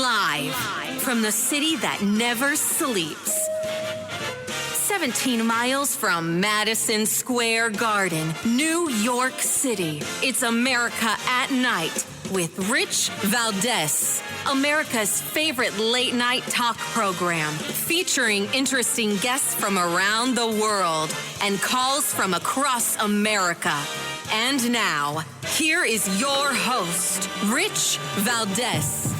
Live from the city that never sleeps. 17 miles from Madison Square Garden, New York City. It's America at Night with Rich Valdez. America's favorite late-night talk program, featuring interesting guests from around the world and calls from across America. And now, here is your host, Rich Valdez.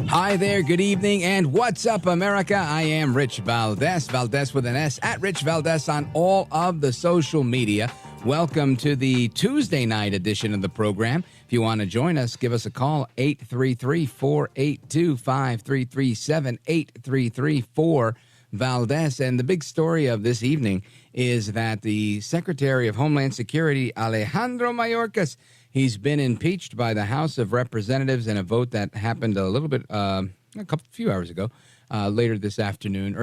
Hi there, good evening, and what's up, America? I am Rich Valdez, Valdez with an S, at Rich Valdez on all of the social media. Welcome to the Tuesday night edition of the program. If you want to join us, give us a call, 833-482-5337, 833-4-VALDEZ. And the big story of this evening is that the Secretary of Homeland Security, Alejandro Mayorkas, he's been impeached by the House of Representatives in a vote that happened a little bit, few hours ago, earlier this afternoon,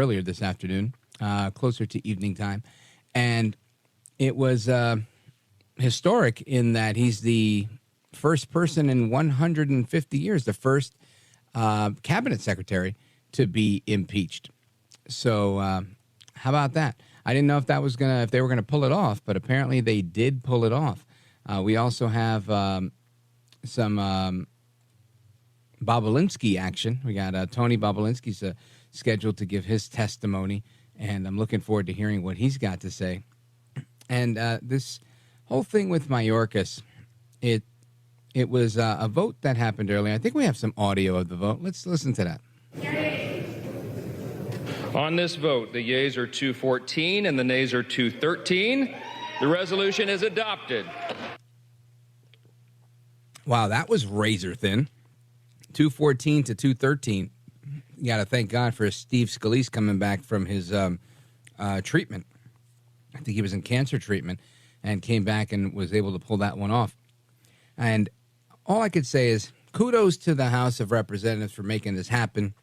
closer to evening time. And it was historic in that he's the first person in 150 years, the first cabinet secretary to be impeached. So how about that? I didn't know if they were gonna pull it off, but apparently they did pull it off. We also have some Bobulinski action. We got Tony Bobulinski's scheduled to give his testimony, and I'm looking forward to hearing what he's got to say. And this whole thing with Mayorkas, it was a vote that happened earlier. I think we have some audio of the vote. Let's listen to that. On this vote, the yeas are 214 and the nays are 213. The resolution is adopted. Wow, that was razor thin. 214 to 213. You got to thank God for Steve Scalise coming back from his treatment. I think he was in cancer treatment and came back and was able to pull that one off. And all I could say is kudos to the House of Representatives for making this happen.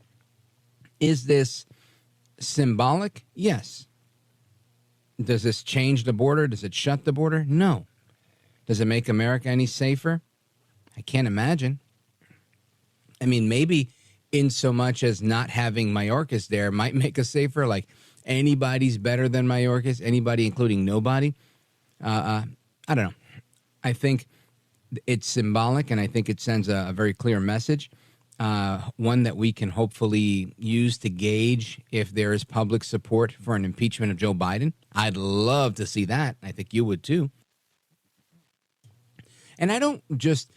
Is this symbolic? Yes. Does this change the border? Does it shut the border? No. Does it make America any safer? I can't imagine. I mean, maybe in so much as not having Mayorkas there might make us safer, like anybody's better than Mayorkas, anybody including nobody. I don't know. I think it's symbolic, and I think it sends a very clear message, one that we can hopefully use to gauge if there is public support for an impeachment of Joe Biden. I'd love to see that. I think you would too. And I don't just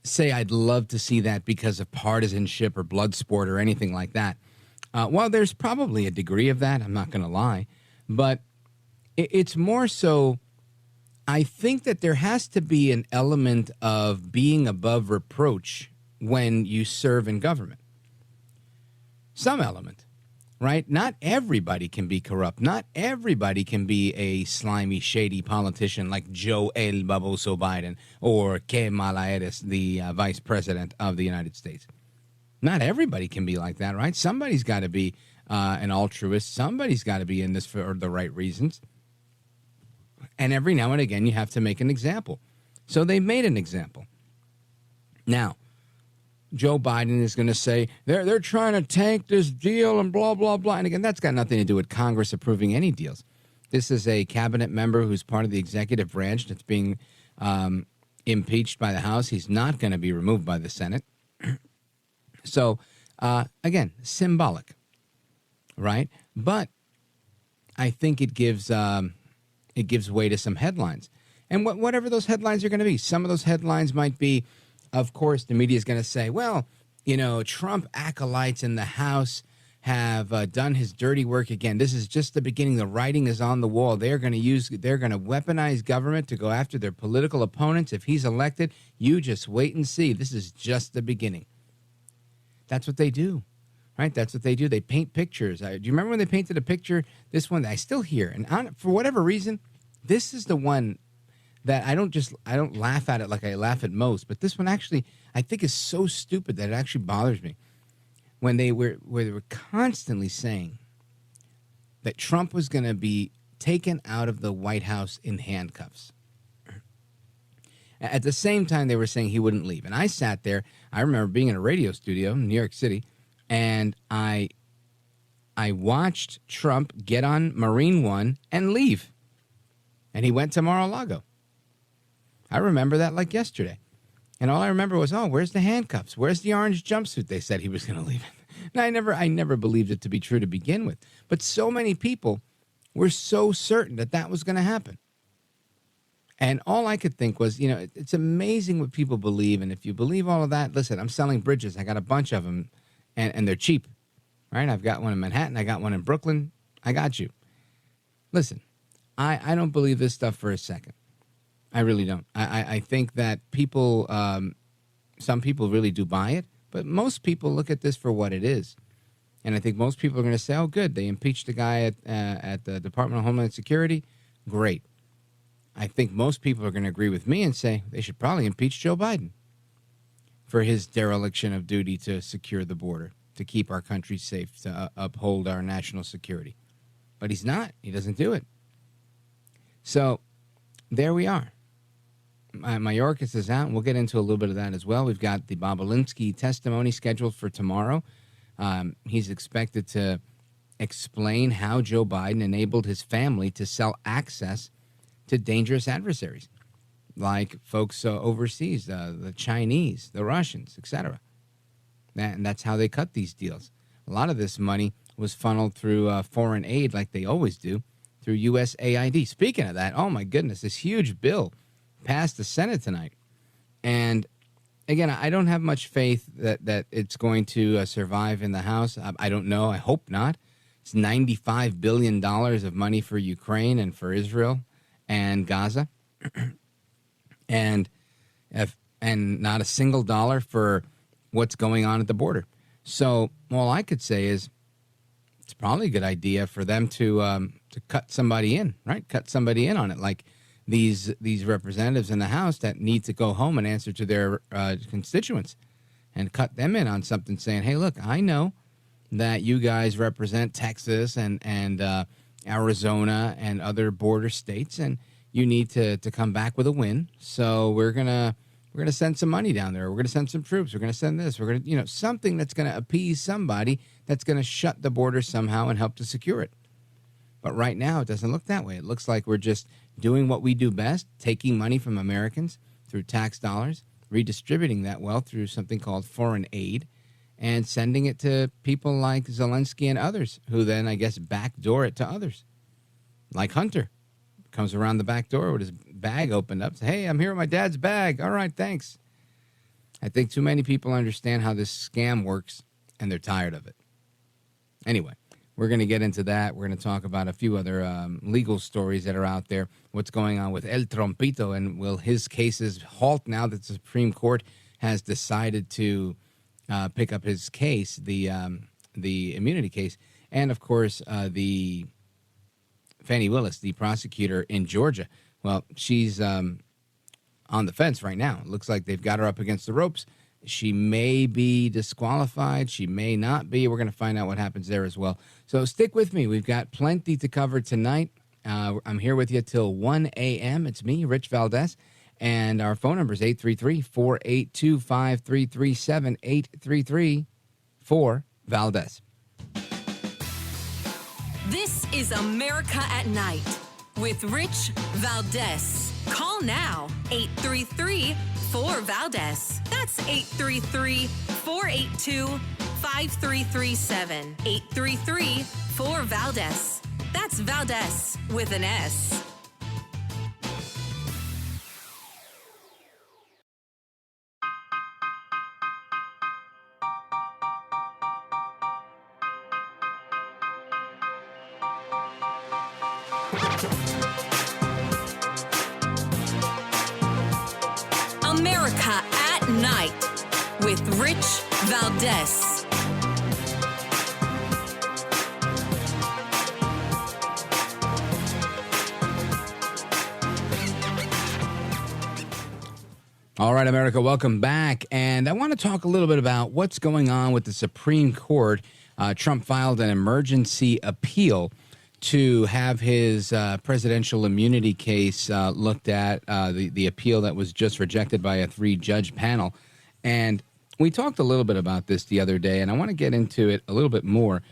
say I'd love to see that because of partisanship or blood sport or anything like that. Well, there's probably a degree of that, I'm not going to lie. But it's more so, I think that there has to be an element of being above reproach when you serve in government. Some element, right? Not everybody can be corrupt. Not everybody can be a slimy, shady politician like Joe El Baboso Biden or Kamala Harris, the vice president of the United States. Not everybody can be like that, right? Somebody's got to be an altruist. Somebody's got to be in this for the right reasons. And every now and again, you have to make an example. So they made an example. Now, Joe Biden is going to say they're trying to tank this deal and blah, blah, blah. And again, that's got nothing to do with Congress approving any deals. This is a cabinet member who's part of the executive branch that's being impeached by the House. He's not going to be removed by the Senate. So, again, symbolic, right? But I think it gives way to some headlines. And whatever those headlines are going to be, some of those headlines might be, of course, the media is going to say, well, you know, Trump acolytes in the House have done his dirty work again. This is just the beginning. The writing is on the wall. They're going to weaponize government to go after their political opponents. If he's elected, you just wait and see. This is just the beginning. That's what they do, right? That's what they do. They paint pictures. Do you remember when they painted a picture? This one, I still hear. And for whatever reason, this is the one that I don't laugh at it like I laugh at most. But this one actually, I think, is so stupid that it actually bothers me. When they were constantly saying that Trump was going to be taken out of the White House in handcuffs. At the same time, they were saying he wouldn't leave. And I sat there. I remember being in a radio studio in New York City, and I watched Trump get on Marine One and leave. And he went to Mar-a-Lago. I remember that like yesterday. And all I remember was, oh, where's the handcuffs? Where's the orange jumpsuit they said he was going to leave in? Now, I never believed it to be true to begin with. But so many people were so certain that that was going to happen. And all I could think was, it's amazing what people believe. And if you believe all of that, listen, I'm selling bridges. I got a bunch of them, and they're cheap. Right? I've got one in Manhattan. I got one in Brooklyn. I got you. Listen, I don't believe this stuff for a second. I really don't. I think that people, some people really do buy it, but most people look at this for what it is. And I think most people are going to say, oh, good, they impeached the guy at the Department of Homeland Security. Great. I think most people are going to agree with me and say they should probably impeach Joe Biden for his dereliction of duty to secure the border, to keep our country safe, to uphold our national security. But he's not. He doesn't do it. So there we are. Mayorkas is out, and we'll get into a little bit of that as well. We've got the Bobulinski testimony scheduled for tomorrow. He's expected to explain how Joe Biden enabled his family to sell access to dangerous adversaries, like folks overseas, the Chinese, the Russians, etc. And that's how they cut these deals. A lot of this money was funneled through foreign aid, like they always do, through USAID. Speaking of that, oh my goodness, this huge bill passed the Senate tonight. And again, I don't have much faith that it's going to survive in the House. I don't know. I hope not. It's $95 billion of money for Ukraine and for Israel and Gaza. and not a single dollar for what's going on at the border. So all I could say is it's probably a good idea for them to cut somebody in, right? Cut somebody in on it, like these representatives in the House that need to go home and answer to their constituents, and cut them in on something saying, hey, look, I know that you guys represent Texas and Arizona and other border states, and you need to come back with a win. So we're gonna send some money down there. We're gonna send some troops. We're gonna send this. We're gonna, something that's gonna appease somebody that's gonna shut the border somehow and help to secure it. But right now, it doesn't look that way. It looks like we're just doing what we do best, taking money from Americans through tax dollars, redistributing that wealth through something called foreign aid, and sending it to people like Zelensky and others, who then, I guess, backdoor it to others. Like Hunter. Comes around the back door with his bag opened up. Say, hey, I'm here with my dad's bag. All right, thanks. I think too many people understand how this scam works, and they're tired of it. Anyway, we're going to get into that. We're going to talk about a few other legal stories that are out there. What's going on with El Trompito, and will his cases halt now that the Supreme Court has decided to pick up his case, the immunity case, and, of course, the Fannie Willis, the prosecutor in Georgia. Well, she's on the fence right now. It looks like they've got her up against the ropes. She may be disqualified. She may not be. We're going to find out what happens there as well. So stick with me. We've got plenty to cover tonight. I'm here with you till 1 a.m. It's me, Rich Valdez, and our phone number is 833-482-5337, 833-4-VALDEZ. This is America at Night with Rich Valdez. Call now, 833-4-VALDEZ. That's 833-482-5337. 833-4-VALDEZ. That's Valdez with an S. America at Night with Rich Valdez. All right, America, welcome back. And I want to talk a little bit about what's going on with the Supreme Court. Trump filed an emergency appeal to have his presidential immunity case looked at, the appeal that was just rejected by a 3-judge panel. And we talked a little bit about this the other day, and I want to get into it a little bit more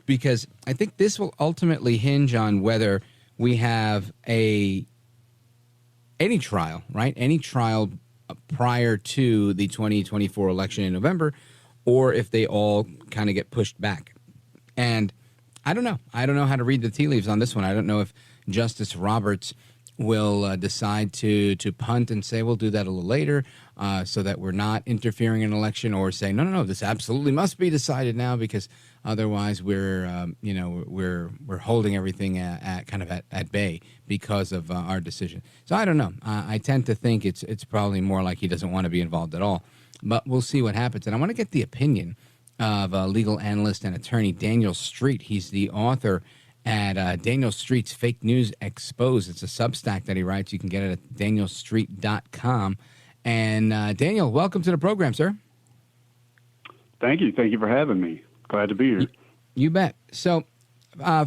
because I think this will ultimately hinge on whether we have any trial, right? Any trial prior to the 2024 election in November, or if they all kind of get pushed back. And I don't know. I don't know how to read the tea leaves on this one. I don't know if Justice Roberts will decide to punt and say we'll do that a little later so that we're not interfering in an election, or say no, this absolutely must be decided now because otherwise we're holding everything at bay because of our decision. So I don't know. I tend to think it's probably more like he doesn't want to be involved at all, but we'll see what happens. And I want to get the opinion of legal analyst and attorney Daniel Street. He's the author at Daniel Street's Fake News Exposed. It's a Substack that he writes. You can get it at danielstreet.com. And Daniel, welcome to the program, sir. Thank you. Thank you for having me. Glad to be here. You bet. So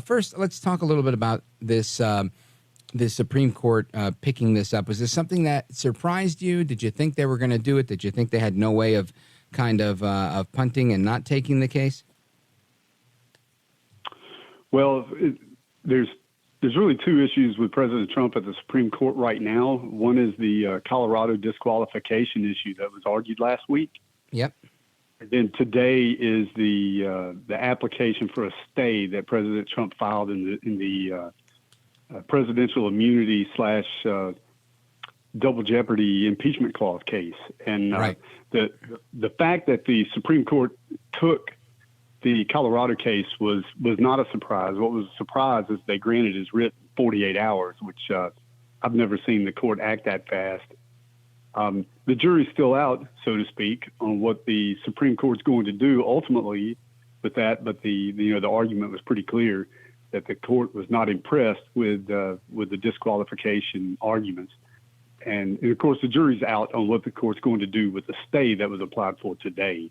first, let's talk a little bit about this the Supreme Court picking this up. Was this something that surprised you? Did you think they were going to do it? Did you think they had no way of of punting and not taking the case? Well, there's really two issues with President Trump at the Supreme Court right now. One is the Colorado disqualification issue that was argued last week. Yep. And then today is the application for a stay that President Trump filed in the presidential immunity / double jeopardy impeachment clause case. And right. The fact that the Supreme Court took the Colorado case was not a surprise. What was a surprise is they granted his writ 48 hours, which I've never seen the court act that fast. The jury's still out, so to speak, on what the Supreme Court's going to do ultimately with that. But the argument was pretty clear that the court was not impressed with the disqualification arguments. And of course, the jury's out on what the court's going to do with the stay that was applied for today.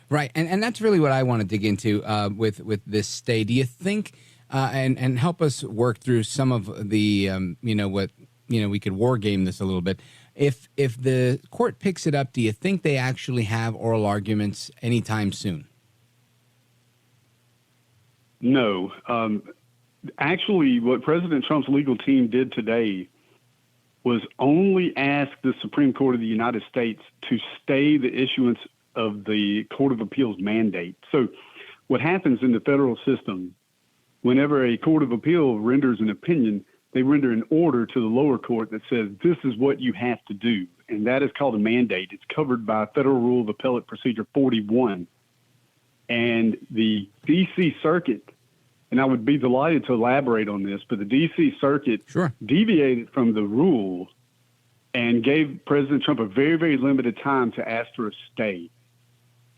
Right, and that's really what I want to dig into with this stay. Do you think, and help us work through some of the, we could war game this a little bit. If the court picks it up, do you think they actually have oral arguments anytime soon? No. Actually, what President Trump's legal team did today was only ask the Supreme Court of the United States to stay the issuance of the Court of Appeals mandate. So what happens in the federal system, whenever a Court of Appeal renders an opinion, they render an order to the lower court that says, this is what you have to do. And that is called a mandate. It's covered by Federal Rule of Appellate Procedure 41. And the D.C. Circuit, and I would be delighted to elaborate on this, but the D.C. Circuit Sure. deviated from the rule and gave President Trump a very, very limited time to ask for a stay.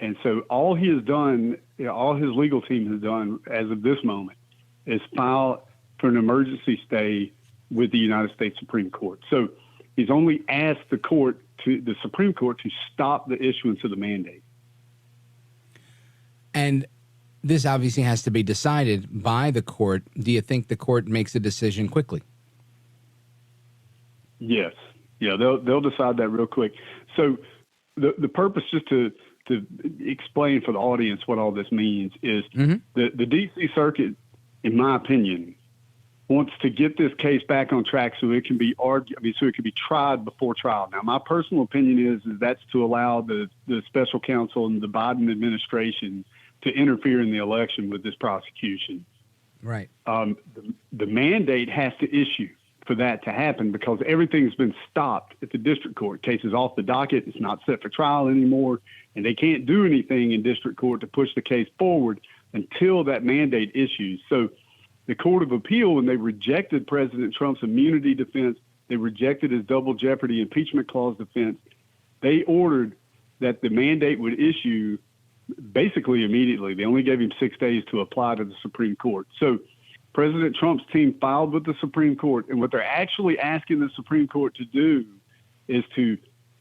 And so all he has done, all his legal team has done as of this moment is file for an emergency stay with the United States Supreme Court. So he's only asked the Supreme Court to stop the issuance of the mandate. And this obviously has to be decided by the court. Do you think the court makes a decision quickly? Yes. Yeah, they'll decide that real quick. So the purpose, just to explain for the audience what all this means, is the D.C. Circuit, in my opinion, wants to get this case back on track so it can be so it can be tried before trial. Now, my personal opinion is that's to allow the special counsel and the Biden administration to interfere in the election with this prosecution. Right. The mandate has to issue for that to happen because everything's been stopped at the district court. Case is off the docket. It's not set for trial anymore, and they can't do anything in district court to push the case forward until that mandate issues. So the Court of Appeal, when they rejected President Trump's immunity defense, they rejected his double jeopardy impeachment clause defense, they ordered that the mandate would issue basically immediately. They only gave him 6 days to apply to the Supreme Court. So President Trump's team filed with the Supreme Court, and what they're actually asking the Supreme Court to do is to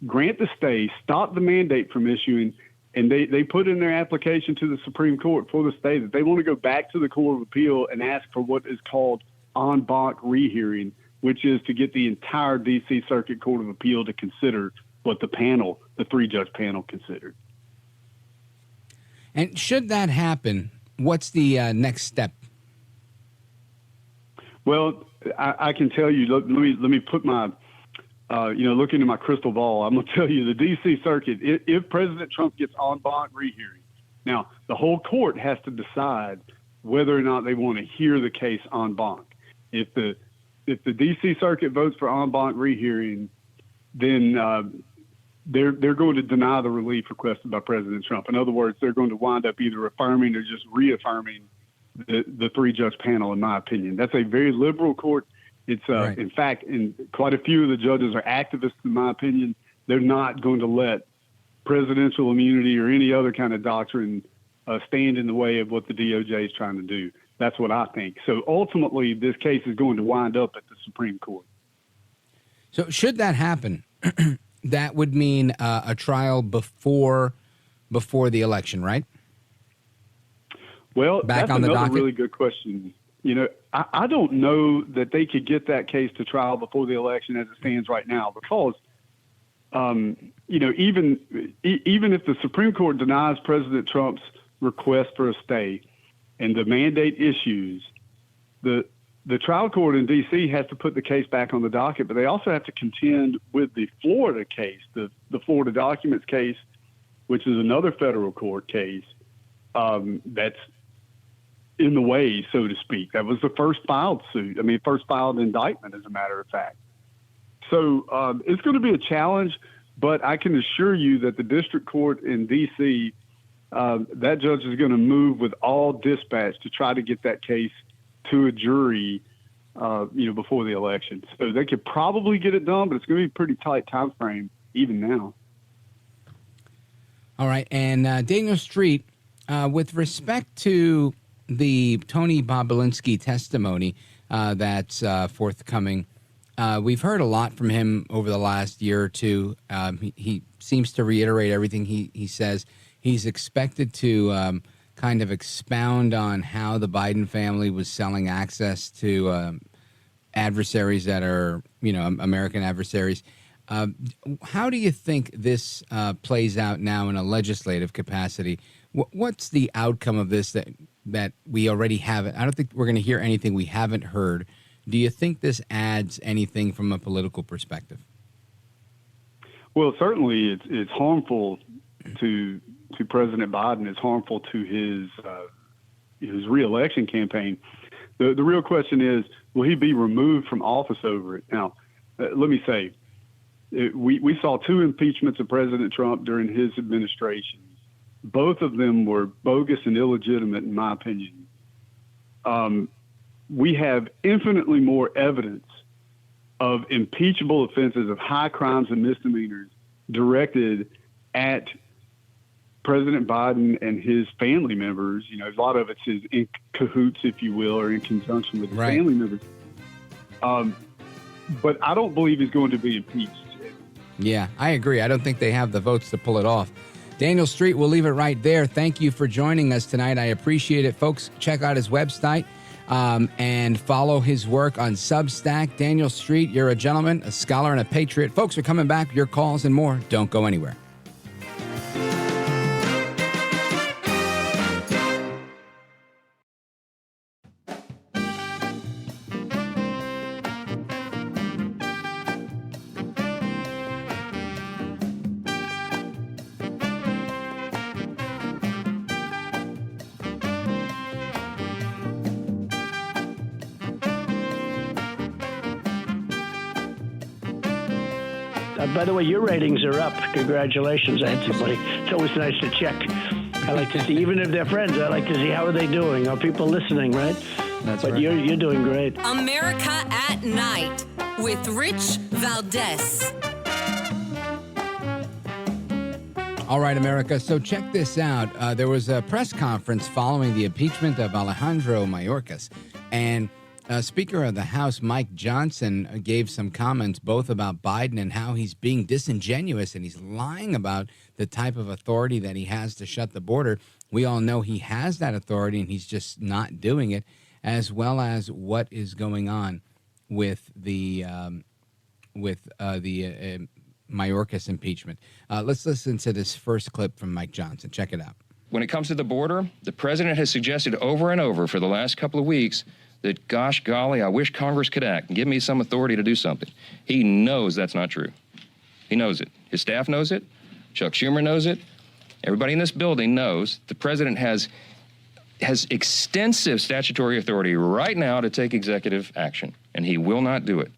grant the stay, stop the mandate from issuing, And they put in their application to the Supreme Court for the stay that they want to go back to the Court of Appeal and ask for what is called en banc rehearing, which is to get the entire D.C. Circuit Court of Appeal to consider what the panel, the three-judge panel, considered. And should that happen, what's the next step? Well, I can tell you. Let me put my, look into my crystal ball. I'm going to tell you the D.C. Circuit. If President Trump gets en banc rehearing, now the whole court has to decide whether or not they want to hear the case en banc. If the D.C. Circuit votes for en banc rehearing, then they're going to deny the relief requested by President Trump. In other words, they're going to wind up either affirming or just reaffirming the three-judge panel, in my opinion. That's a very liberal court. It's right. In fact, quite a few of the judges are activists, in my opinion. They're not going to let presidential immunity or any other kind of doctrine stand in the way of what the DOJ is trying to do. That's what I think. So ultimately, this case is going to wind up at the Supreme Court. So should that happen, that would mean a trial before the election, right? Well, Back that's on the another docket? really good question. I don't know that they could get that case to trial before the election as it stands right now, because, even if the Supreme Court denies President Trump's request for a stay and the mandate issues, the trial court in D.C. has to put the case back on the docket, but they also have to contend with the Florida case, the Florida documents case, which is another federal court case that's in the way, so to speak. That was the first filed indictment, as a matter of fact. So it's going to be a challenge, but I can assure you that the district court in D.C., that judge is going to move with all dispatch to try to get that case to a jury, before the election. So they could probably get it done, but it's going to be a pretty tight time frame even now. All right. And Daniel Street, with respect to the Tony Bobulinski testimony that's forthcoming, we've heard a lot from him over the last year or two. He seems to reiterate everything he says. He's expected to kind of expound on how the Biden family was selling access to adversaries that are, American adversaries. How do you think this plays out now in a legislative capacity? What's the outcome of this that we already haven't? I don't think we're going to hear anything we haven't heard. Do you think this adds anything from a political perspective? Well, certainly it's harmful to President Biden. It's harmful to his reelection campaign. The real question is, will he be removed from office over it? Now, let me say, we saw two impeachments of President Trump during his administration. Both of them were bogus and illegitimate, in my opinion. We have infinitely more evidence of impeachable offenses, of high crimes and misdemeanors directed at President Biden and his family members. A lot of it's in cahoots, if you will, or in conjunction with his family members. But I don't believe he's going to be impeached. Yeah, I agree. I don't think they have the votes to pull it off. Daniel Street, we'll leave it right there. Thank you for joining us tonight. I appreciate it. Folks, check out his website and follow his work on Substack. Daniel Street, you're a gentleman, a scholar, and a patriot. Folks, we're coming back. Your calls and more. Don't go anywhere. By the way, your ratings are up. Congratulations, everybody. It's always nice to check. I like to see, even if they're friends, I like to see how are they doing. Are people listening, right? That's but right. You're doing great. America at Night with Rich Valdez. All right, America. So check this out. There was a press conference following the impeachment of Alejandro Mayorkas. And Speaker of the House Mike Johnson gave some comments both about Biden and how he's being disingenuous and he's lying about the type of authority that he has to shut the border. We all know he has that authority and he's just not doing it, as well as what is going on with the Mayorkas impeachment. Let's listen to this first clip from Mike Johnson. Check it out. When it comes to the border, the president has suggested over and over for the last couple of weeks that, gosh golly, I wish Congress could act and give me some authority to do something. He knows that's not true. He knows it. His staff knows it. Chuck Schumer knows it. Everybody in this building knows the president has extensive statutory authority right now to take executive action, and he will not do it.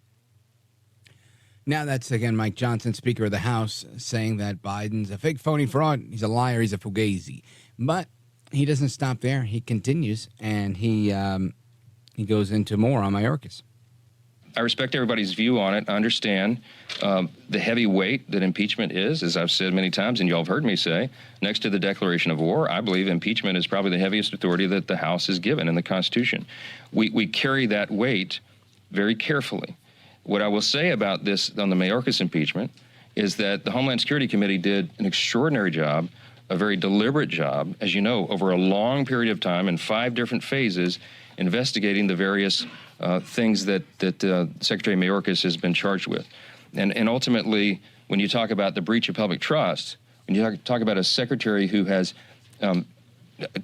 Now that's, again, Mike Johnson, Speaker of the House, saying that Biden's a fake, phony fraud. He's a liar. He's a fugazi. But he doesn't stop there. He continues, and he goes into more on Mayorkas. I respect everybody's view on it. I understand the heavy weight that impeachment is, as I've said many times, and y'all have heard me say, next to the declaration of war, I believe impeachment is probably the heaviest authority that the House is given in the Constitution. We carry that weight very carefully. What I will say about this on the Mayorkas impeachment is that the Homeland Security Committee did an extraordinary job, a very deliberate job, as you know, over a long period of time in 5 different phases, investigating the various things that Secretary Mayorkas has been charged with. And ultimately, when you talk about the breach of public trust, when you talk about a secretary who has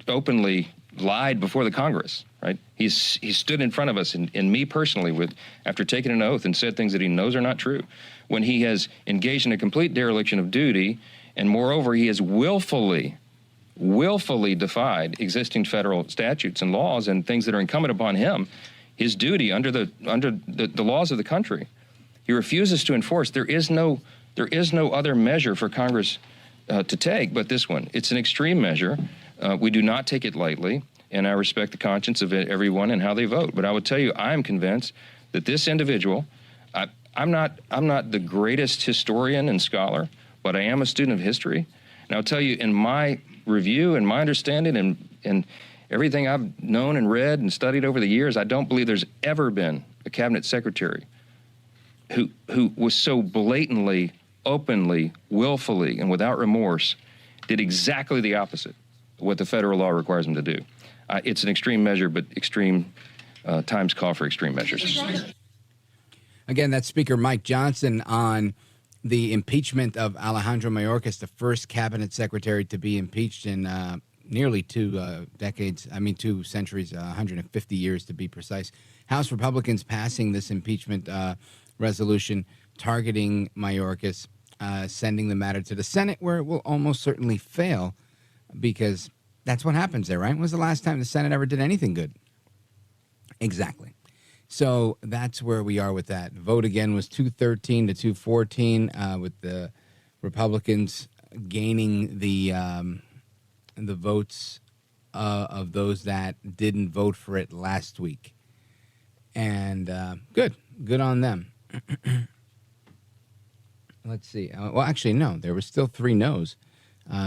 openly lied before the Congress, right? He stood in front of us and me personally after taking an oath and said things that he knows are not true. When he has engaged in a complete dereliction of duty, and moreover, he has willfully defied existing federal statutes and laws and things that are incumbent upon him, his duty under the laws of the country. He refuses to enforce. There is no other measure for Congress to take but this one. It's an extreme measure. We do not take it lightly, and I respect the conscience of everyone and how they vote. But I would tell you, I am convinced that this individual, I'm not the greatest historian and scholar, but I am a student of history. And I'll tell you, in my review and my understanding and everything I've known and read and studied over the years, I don't believe there's ever been a cabinet secretary who was so blatantly, openly, willfully, and without remorse did exactly the opposite of what the federal law requires him to do. It's an extreme measure, but extreme times call for extreme measures. Again, that's Speaker Mike Johnson on the impeachment of Alejandro Mayorkas, the first cabinet secretary to be impeached in nearly 2 centuries, 150 years to be precise. House Republicans passing this impeachment resolution targeting Mayorkas, sending the matter to the Senate, where it will almost certainly fail because that's what happens there, right? When was the last time the Senate ever did anything good? Exactly. So that's where we are with that. Vote again was 213 to 214, with the Republicans gaining the votes of those that didn't vote for it last week. And good on them. Let's see. Well, actually, no, there were still 3 no's.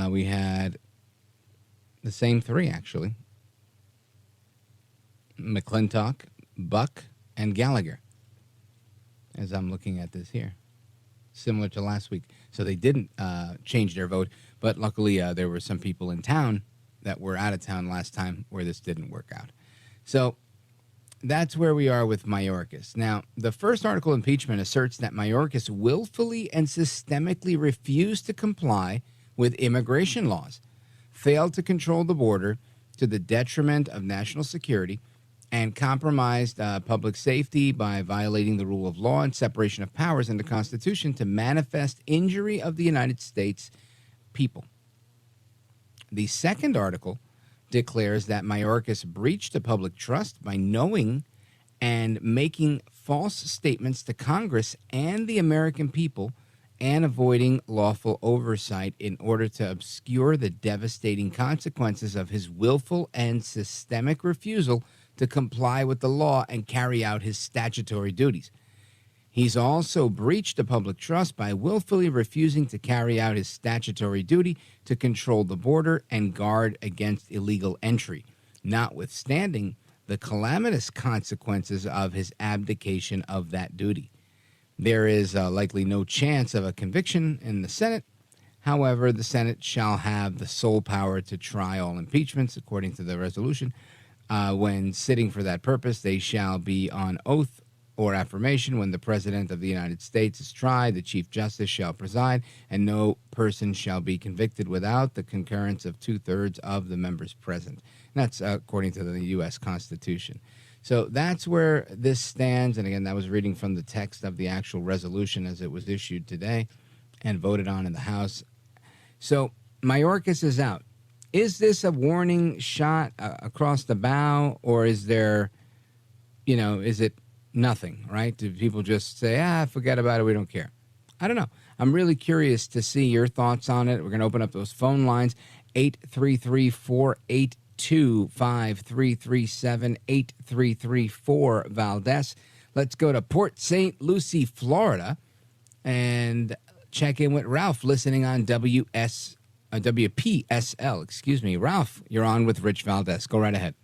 We had the same 3, actually. McClintock, Buck, and Gallagher, as I'm looking at this here, similar to last week. So they didn't change their vote, but luckily there were some people in town that were out of town last time where this didn't work out. So that's where we are with Mayorkas. Now, the first article of impeachment asserts that Mayorkas willfully and systemically refused to comply with immigration laws, failed to control the border to the detriment of national security, and compromised public safety by violating the rule of law and separation of powers in the Constitution to manifest injury of the United States people. The second article declares that Mayorkas breached the public trust by knowing and making false statements to Congress and the American people and avoiding lawful oversight in order to obscure the devastating consequences of his willful and systemic refusal to comply with the law and carry out his statutory duties. He's also breached the public trust by willfully refusing to carry out his statutory duty to control the border and guard against illegal entry, notwithstanding the calamitous consequences of his abdication of that duty. There is likely no chance of a conviction in the Senate. However, the Senate shall have the sole power to try all impeachments, according to the resolution. When sitting for that purpose, they shall be on oath or affirmation. When the President of the United States is tried, the Chief Justice shall preside, and no person shall be convicted without the concurrence of 2/3 of the members present. And that's according to the U.S. Constitution. So that's where this stands. And again, that was reading from the text of the actual resolution as it was issued today and voted on in the House. So Mayorkas is out. Is this a warning shot across the bow, or is there, is it nothing, right? Do people just say, forget about it, we don't care? I don't know. I'm really curious to see your thoughts on it. We're going to open up those phone lines, 833-482-5337, 8334-Valdez. Let's go to Port St. Lucie, Florida, and check in with Ralph, listening on WPSL. Excuse me. Ralph, you're on with Rich Valdez. Go right ahead.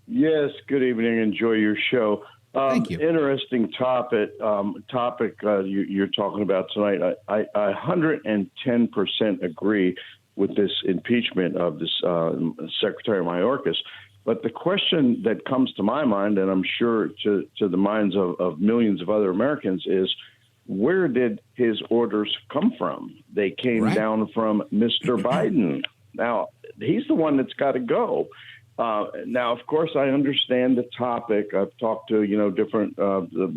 Yes, good evening. Enjoy your show. Thank you. Interesting topic you're talking about tonight. I 110% agree with this impeachment of this Secretary Mayorkas. But the question that comes to my mind, and I'm sure to the minds of millions of other Americans, is where did his orders come from? They came down from Mr. Biden. Now, he's the one that's got to go. Now, of course, I understand the topic. I've talked to, different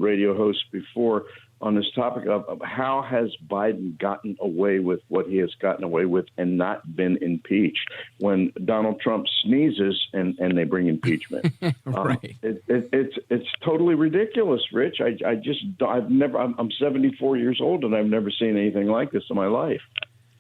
radio hosts before on this topic of how has Biden gotten away with what he has gotten away with and not been impeached when Donald Trump sneezes and they bring impeachment. Right. It's totally ridiculous, Rich. I'm 74 years old and I've never seen anything like this in my life.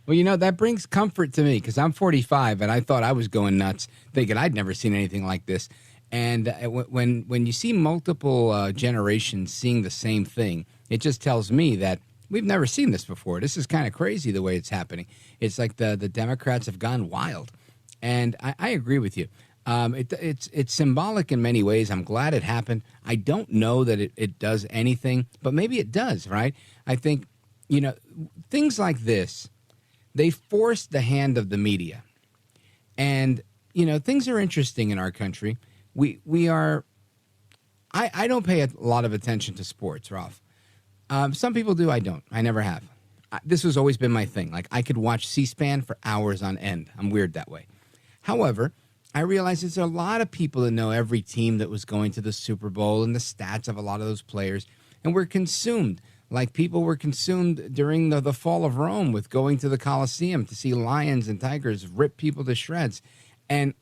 Well, that brings comfort to me because I'm 45 and I thought I was going nuts thinking I'd never seen anything like this. And when you see multiple generations seeing the same thing, it just tells me that we've never seen this before. This is kind of crazy the way it's happening. It's like the Democrats have gone wild. And I agree with you. It's symbolic in many ways. I'm glad it happened. I don't know that it does anything, but maybe it does, right? I think, things like this, they force the hand of the media. And, things are interesting in our country. We are, I don't pay a lot of attention to sports, Ralph. Some people do, I don't. I never have. This has always been my thing. Like, I could watch C-SPAN for hours on end. I'm weird that way. However, I realize there's a lot of people that know every team that was going to the Super Bowl and the stats of a lot of those players. And we're consumed. Like people were consumed during the fall of Rome with going to the Colosseum to see lions and tigers rip people to shreds. And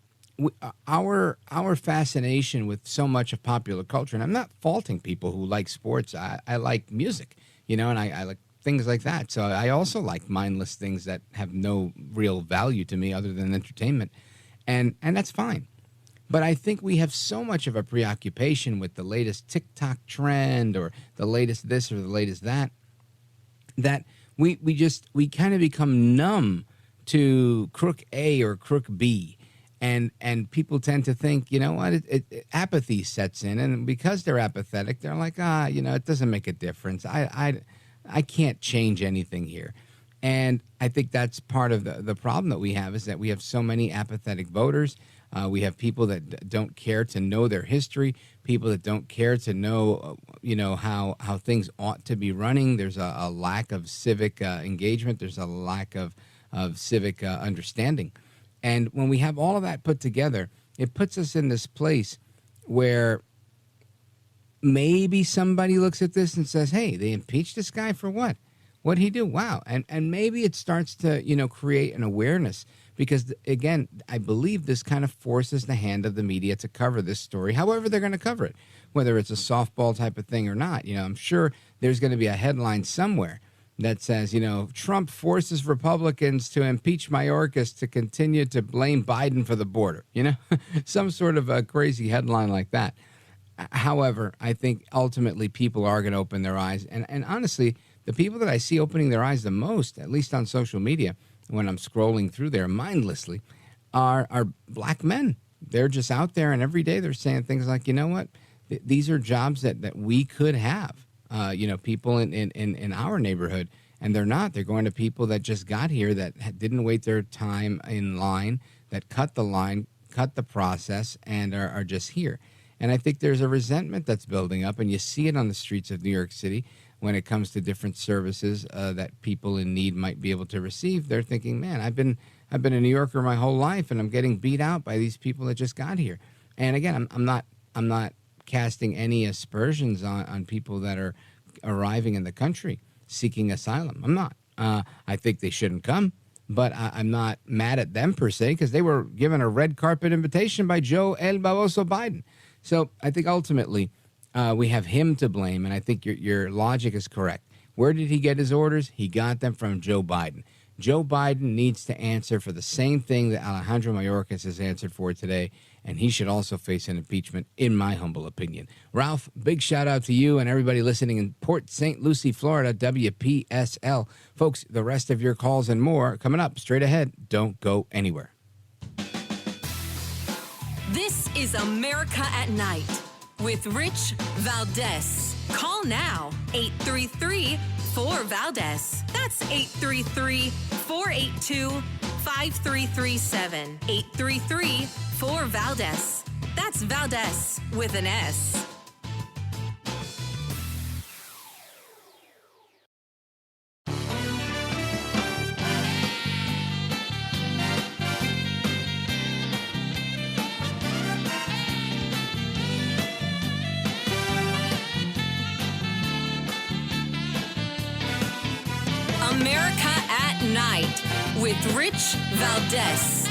our fascination with so much of popular culture, and I'm not faulting people who like sports. I like music, and I like things like that. So I also like mindless things that have no real value to me other than entertainment. And that's fine. But I think we have so much of a preoccupation with the latest TikTok trend or the latest this or the latest that, that we kind of become numb to crook A or crook B. And people tend to think, apathy sets in. And because they're apathetic, they're like, it doesn't make a difference. I can't change anything here. And I think that's part of the problem that we have is that we have so many apathetic voters. We have people that don't care to know their history, people that don't care to know, how things ought to be running. There's a lack of civic engagement. There's a lack of civic understanding. And when we have all of that put together, it puts us in this place where maybe somebody looks at this and says, hey, they impeached this guy for what? What'd he do? Wow. And maybe it starts to, create an awareness because, again, I believe this kind of forces the hand of the media to cover this story, however they're going to cover it, whether it's a softball type of thing or not. I'm sure there's going to be a headline somewhere that says, Trump forces Republicans to impeach Mayorkas to continue to blame Biden for the border, some sort of a crazy headline like that. However, I think ultimately people are going to open their eyes. And honestly, the people that I see opening their eyes the most, at least on social media, when I'm scrolling through there mindlessly, are black men. they're just out there, and every day they're saying things like, you know what, these are jobs that we could have, people in our neighborhood, and they're not. They're going to people that just got here that didn't wait their time in line, that cut the line, cut the process, and are just here. And I think there's a resentment that's building up, and you see it on the streets of New York City when it comes to different services that people in need might be able to receive. They're thinking, man, I've been a New Yorker my whole life, and I'm getting beat out by these people that just got here. And again, I'm not casting any aspersions on people that are arriving in the country seeking asylum. I'm not. I think they shouldn't come, but I'm not mad at them per se, because they were given a red carpet invitation by Joe El Baboso Biden. So I think ultimately we have him to blame, and I think your logic is correct. Where did he get his orders? He got them from Joe Biden. Joe Biden needs to answer for the same thing that Alejandro Mayorkas has answered for today, and he should also face an impeachment, in my humble opinion. Ralph, big shout out to you and everybody listening in Port St. Lucie, Florida, WPSL. Folks, the rest of your calls and more coming up straight ahead. Don't go anywhere. This is America at Night with Rich Valdez. Call now, 833-4VALDEZ. That's 833-482-5337. 833-4VALDEZ. That's Valdez with an S. America at Night with Rich Valdez.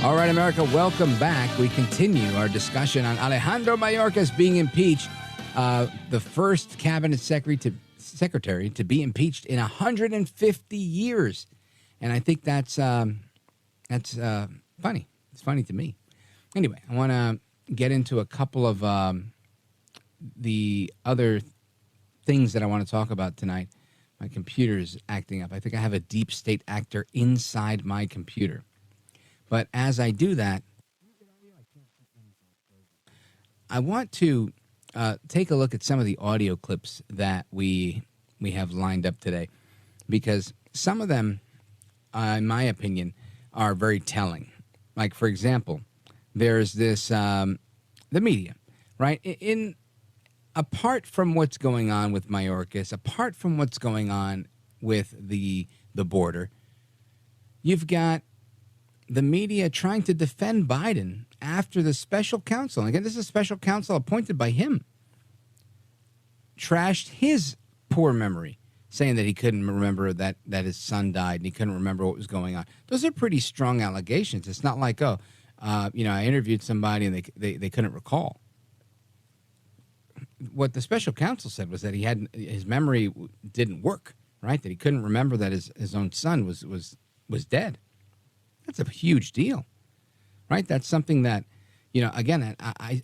All right, America, welcome back. We continue our discussion on Alejandro Mayorkas being impeached, the first cabinet secretary to be impeached in 150 years. And I think that's funny. It's funny to me. Anyway, I want to get into a couple of the other things that I want to talk about tonight. My computer is acting up. I think I have a deep state actor inside my computer. But as I do that, I want to take a look at some of the audio clips that we have lined up today, because some of them, in my opinion, are very telling. Like, for example, there's this, the media, right? Apart from what's going on with Mayorkas, apart from what's going on with the border, you've got the media trying to defend Biden after the special counsel. Again, this is a special counsel appointed by him. Trashed his poor memory, saying that he couldn't remember that his son died and he couldn't remember what was going on. Those are pretty strong allegations. It's not like, I interviewed somebody and they couldn't recall. What the special counsel said was that his memory didn't work, right? That he couldn't remember that his own son was dead. That's a huge deal, right? That's something that, again, I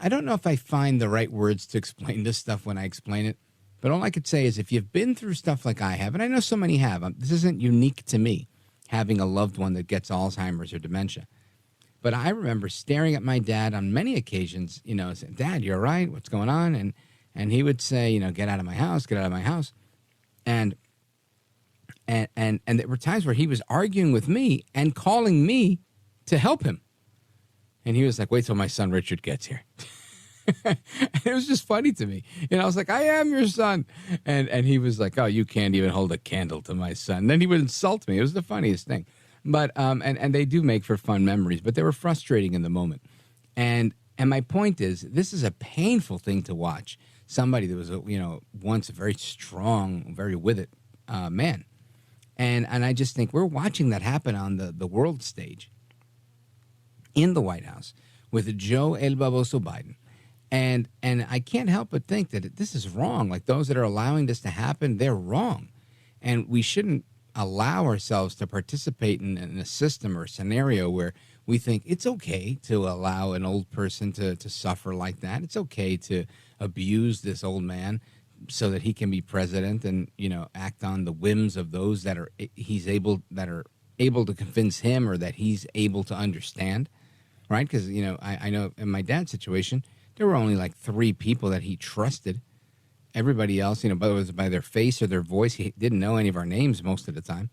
don't know if I find the right words to explain this stuff when I explain it, but all I could say is if you've been through stuff like I have, and I know so many have, this isn't unique to me, having a loved one that gets Alzheimer's or dementia. But I remember staring at my dad on many occasions, saying, "Dad, you're right. What's going on?" And he would say, "Get out of my house, get out of my house." And there were times where he was arguing with me and calling me to help him. And he was like, "Wait till my son Richard gets here." And it was just funny to me. I was like, "I am your son." And he was like, "Oh, you can't even hold a candle to my son." And then he would insult me. It was the funniest thing. But and they do make for fun memories, but they were frustrating in the moment. And my point is, this is a painful thing to watch. Somebody that was once a very strong, very with it man, and I just think we're watching that happen on the world stage in the White House with Joe El Baboso Biden, and I can't help but think that this is wrong. Like, those that are allowing this to happen, they're wrong, and we shouldn't allow ourselves to participate in a system or a scenario where we think it's okay to allow an old person to suffer like that. It's okay to abuse this old man so that he can be president and, act on the whims of those that are able to convince him or that he's able to understand, right? Because, I know in my dad's situation, there were only like 3 people that he trusted. Everybody else, whether it was by their face or their voice, he didn't know any of our names most of the time.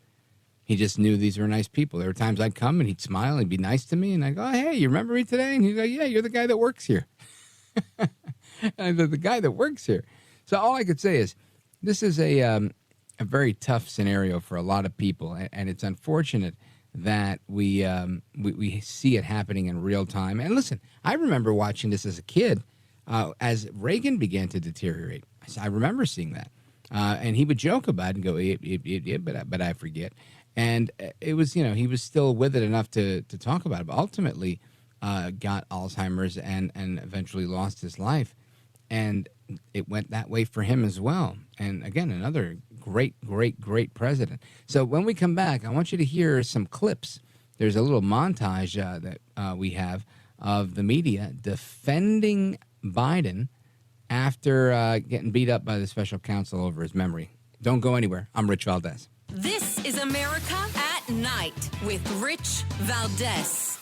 He just knew these were nice people. There were times I'd come and he'd smile and he'd be nice to me. And I'd go, oh, hey, you remember me today? And he'd go, yeah, you're the guy that works here. And the guy that works here. So all I could say is this is a very tough scenario for a lot of people. And it's unfortunate that we see it happening in real time. And listen, I remember watching this as a kid as Reagan began to deteriorate. I remember seeing that. And he would joke about it and go, yeah, but I forget. And it was, he was still with it enough to talk about it, but ultimately got Alzheimer's and eventually lost his life. And it went that way for him as well. And again, another great president. So when we come back, I want you to hear some clips. There's a little montage that we have of the media defending Biden after getting beat up by the special counsel over his memory. Don't go anywhere. I'm Rich Valdez. This is America at Night with Rich Valdez.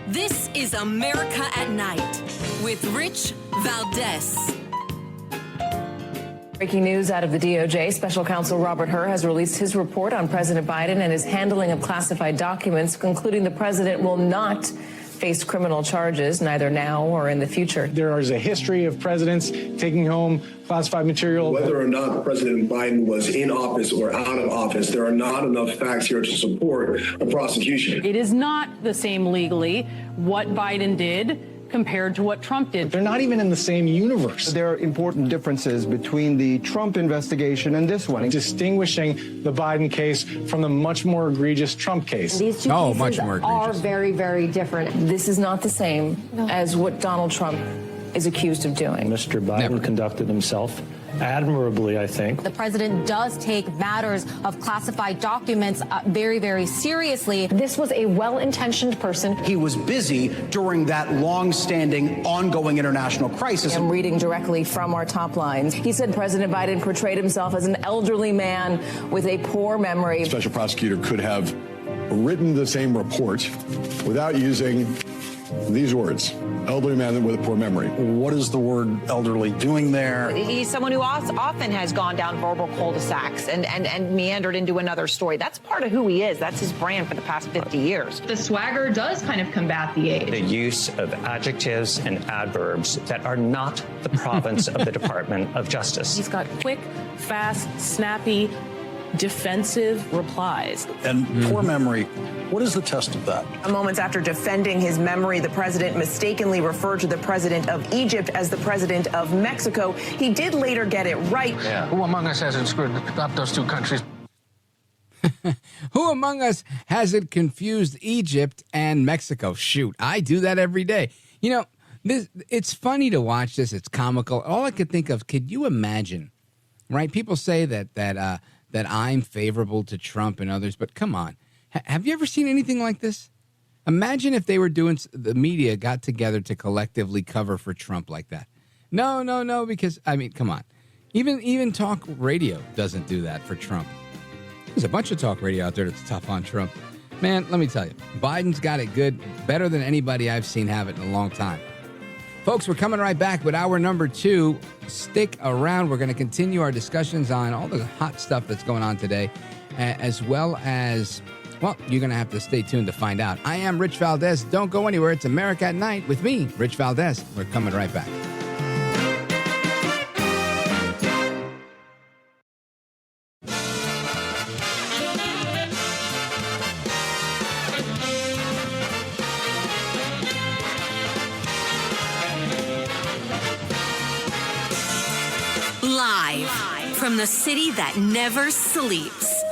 This is America at Night with Rich Valdez. Breaking news out of the DOJ. Special Counsel Robert Hur has released his report on President Biden and his handling of classified documents, concluding the president will not face criminal charges, neither now or in the future. There is a history of presidents taking home classified material. Whether or not President Biden was in office or out of office, there are not enough facts here to support a prosecution. It is not the same legally what Biden did compared to what Trump did. They're not even in the same universe. There are important differences between the Trump investigation and this one. Distinguishing the Biden case from the much more egregious Trump case. These two cases are very, very different. This is not the same as what Donald Trump is accused of doing. Mr. Biden conducted himself admirably, I think. The president does take matters of classified documents very, very seriously. This was a well-intentioned person. He was busy during that long-standing, ongoing international crisis. I'm reading directly from our top lines. He said President Biden portrayed himself as an elderly man with a poor memory. The special prosecutor could have written the same report without using these words: elderly man with a poor memory. What is the word elderly doing there? He's someone who often has gone down verbal cul-de-sacs and meandered into another story. That's part of who he is. That's his brand for the past 50 years. The swagger does kind of combat the age. The use of adjectives and adverbs that are not the province of the Department of Justice. He's got quick, fast, snappy, defensive replies. And poor memory, what is the test of that? Moments after defending his memory, the president mistakenly referred to the president of Egypt as the president of Mexico. He did later get it right. Yeah. Who among us hasn't screwed up those two countries? Who among us hasn't confused Egypt and Mexico? Shoot, I do that every day. It's funny to watch this. It's comical. All I could think of, could you imagine, right? People say that I'm favorable to Trump and others, but come on. Have you ever seen anything like this? Imagine if they were the media got together to collectively cover for Trump like that. No, because, come on. Even talk radio doesn't do that for Trump. There's a bunch of talk radio out there that's tough on Trump. Man, let me tell you, Biden's got it good, better than anybody I've seen have it in a long time. Folks, we're coming right back with hour number 2. Stick around. We're going to continue our discussions on all the hot stuff that's going on today, as well as, well, you're going to have to stay tuned to find out. I am Rich Valdez. Don't go anywhere. It's America at Night with me, Rich Valdez. We're coming right back. Live from the city that never sleeps.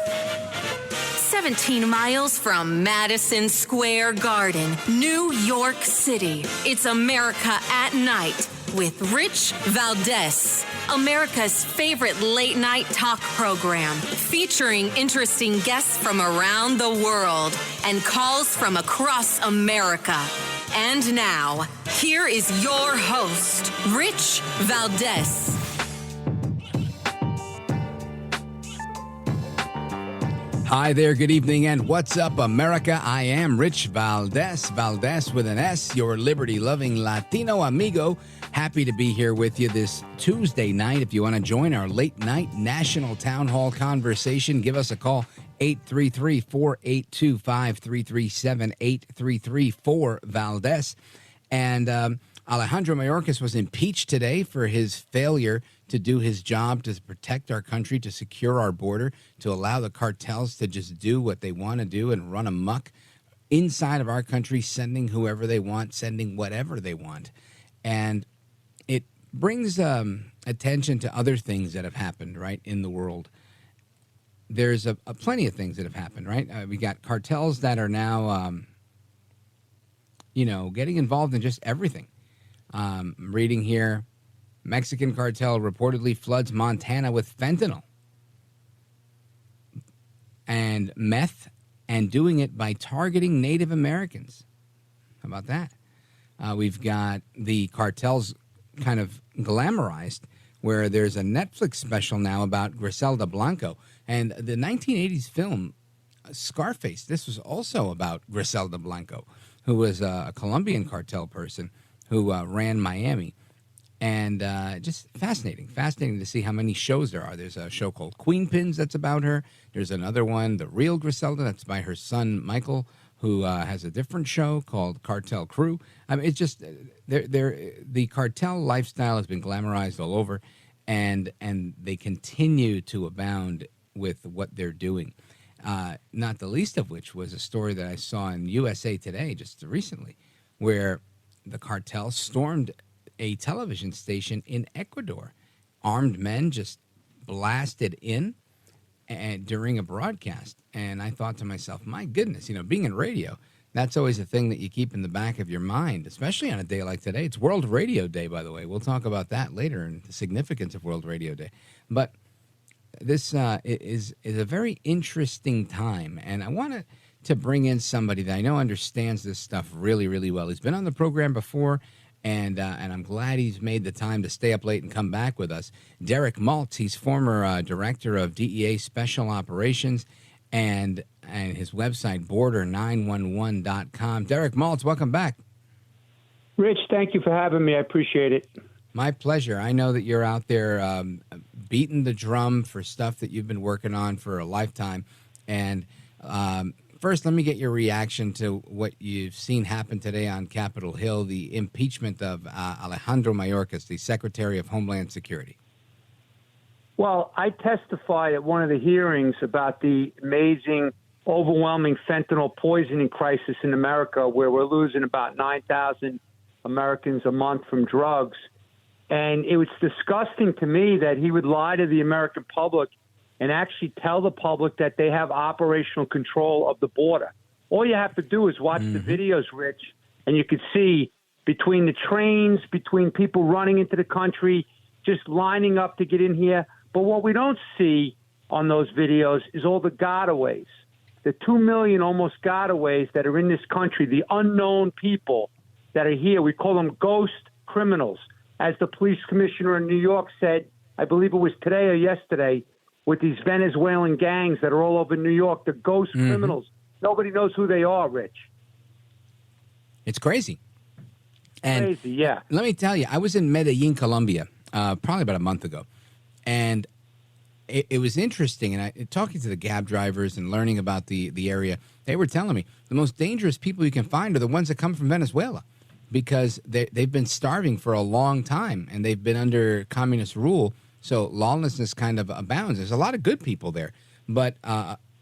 17 miles from Madison Square Garden, New York City. It's America at Night with Rich Valdez, America's favorite late-night talk program, featuring interesting guests from around the world and calls from across America. And now, here is your host, Rich Valdez. Hi there, good evening, and what's up, America? I am Rich Valdez, Valdez with an S, your liberty-loving Latino amigo. Happy to be here with you this Tuesday night. If you want to join our late-night national town hall conversation, give us a call, 833-482-5337, 833-4-Valdez. And Alejandro Mayorkas was impeached today for his failure to do his job to protect our country, to secure our border, to allow the cartels to just do what they want to do and run amok inside of our country, sending whoever they want, sending whatever they want. And it brings attention to other things that have happened, right, in the world. There's a plenty of things that have happened, right? We got cartels that are now, getting involved in just everything. I'm reading here, Mexican cartel reportedly floods Montana with fentanyl and meth, and doing it by targeting Native Americans. How about that? We've got the cartels kind of glamorized, where there's a Netflix special now about Griselda Blanco. And the 1980s film Scarface, this was also about Griselda Blanco, who was a Colombian cartel person who ran Miami. And just fascinating to see how many shows there are. There's a show called Queen Pins that's about her. There's another one, The Real Griselda, that's by her son, Michael, who has a different show called Cartel Crew. I mean, it's just, the cartel lifestyle has been glamorized all over, and they continue to abound with what they're doing. Not the least of which was a story that I saw in USA Today just recently, where the cartel stormed a television station in Ecuador. Armed men just blasted in during a broadcast. And I thought to myself, my goodness, being in radio, that's always a thing that you keep in the back of your mind, especially on a day like today. It's World Radio Day, by the way. We'll talk about that later and the significance of World Radio Day. But this is a very interesting time. And I wanted to bring in somebody that I know understands this stuff really, really well. He's been on the program before, and I'm glad he's made the time to stay up late and come back with us. Derek Maltz, he's former director of DEA Special Operations, and his website, border911.com. Derek Maltz, welcome back. Rich, thank you for having me. I appreciate it. My pleasure. I know that you're out there beating the drum for stuff that you've been working on for a lifetime. And first, let me get your reaction to what you've seen happen today on Capitol Hill, the impeachment of Alejandro Mayorkas, the Secretary of Homeland Security. Well, I testified at one of the hearings about the amazing, overwhelming fentanyl poisoning crisis in America, where we're losing about 9,000 Americans a month from drugs. And it was disgusting to me that he would lie to the American public and actually tell the public that they have operational control of the border. All you have to do is watch the videos, Rich, and you could see between the trains, between people running into the country, just lining up to get in here. But what we don't see on those videos is all the gotaways, the 2 million almost gotaways that are in this country, the unknown people that are here. We call them ghost criminals. As the police commissioner in New York said, I believe it was today or yesterday, with these Venezuelan gangs that are all over New York, the ghost criminals. Nobody knows who they are, Rich. It's crazy. And crazy, yeah. Let me tell you, I was in Medellin, Colombia, probably about a month ago. And it was interesting. And talking to the cab drivers and learning about the area, they were telling me the most dangerous people you can find are the ones that come from Venezuela, because they've been starving for a long time and they've been under communist rule. So lawlessness kind of abounds. There's a lot of good people there, but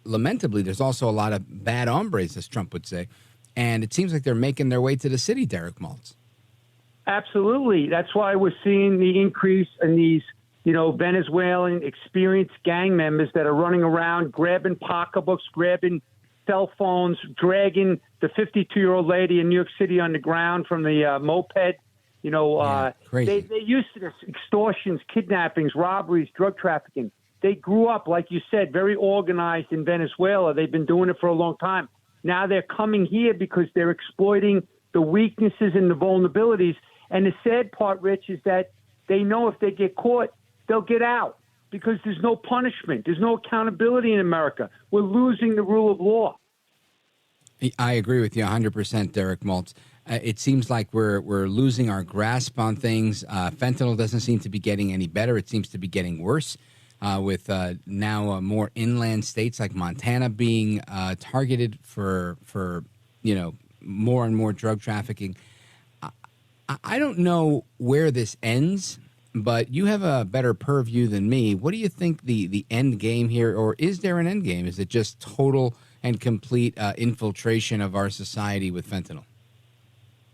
lamentably, there's also a lot of bad hombres, as Trump would say. And it seems like they're making their way to the city, Derek Maltz. Absolutely. That's why we're seeing the increase in these, Venezuelan experienced gang members that are running around, grabbing pocketbooks, grabbing cell phones, dragging the 52-year-old lady in New York City on the ground from the moped. crazy. They used to this extortions, kidnappings, robberies, drug trafficking. They grew up, like you said, very organized in Venezuela. They've been doing it for a long time. Now they're coming here because they're exploiting the weaknesses and the vulnerabilities. And the sad part, Rich, is that they know if they get caught, they'll get out because there's no punishment. There's no accountability in America. We're losing the rule of law. I agree with you 100%, Derek Maltz. It seems like we're losing our grasp on things. Fentanyl doesn't seem to be getting any better. It seems to be getting worse. With now more inland states like Montana being targeted for more and more drug trafficking. I don't know where this ends, but you have a better purview than me. What do you think the end game here, or is there an end game? Is it just total and complete infiltration of our society with fentanyl?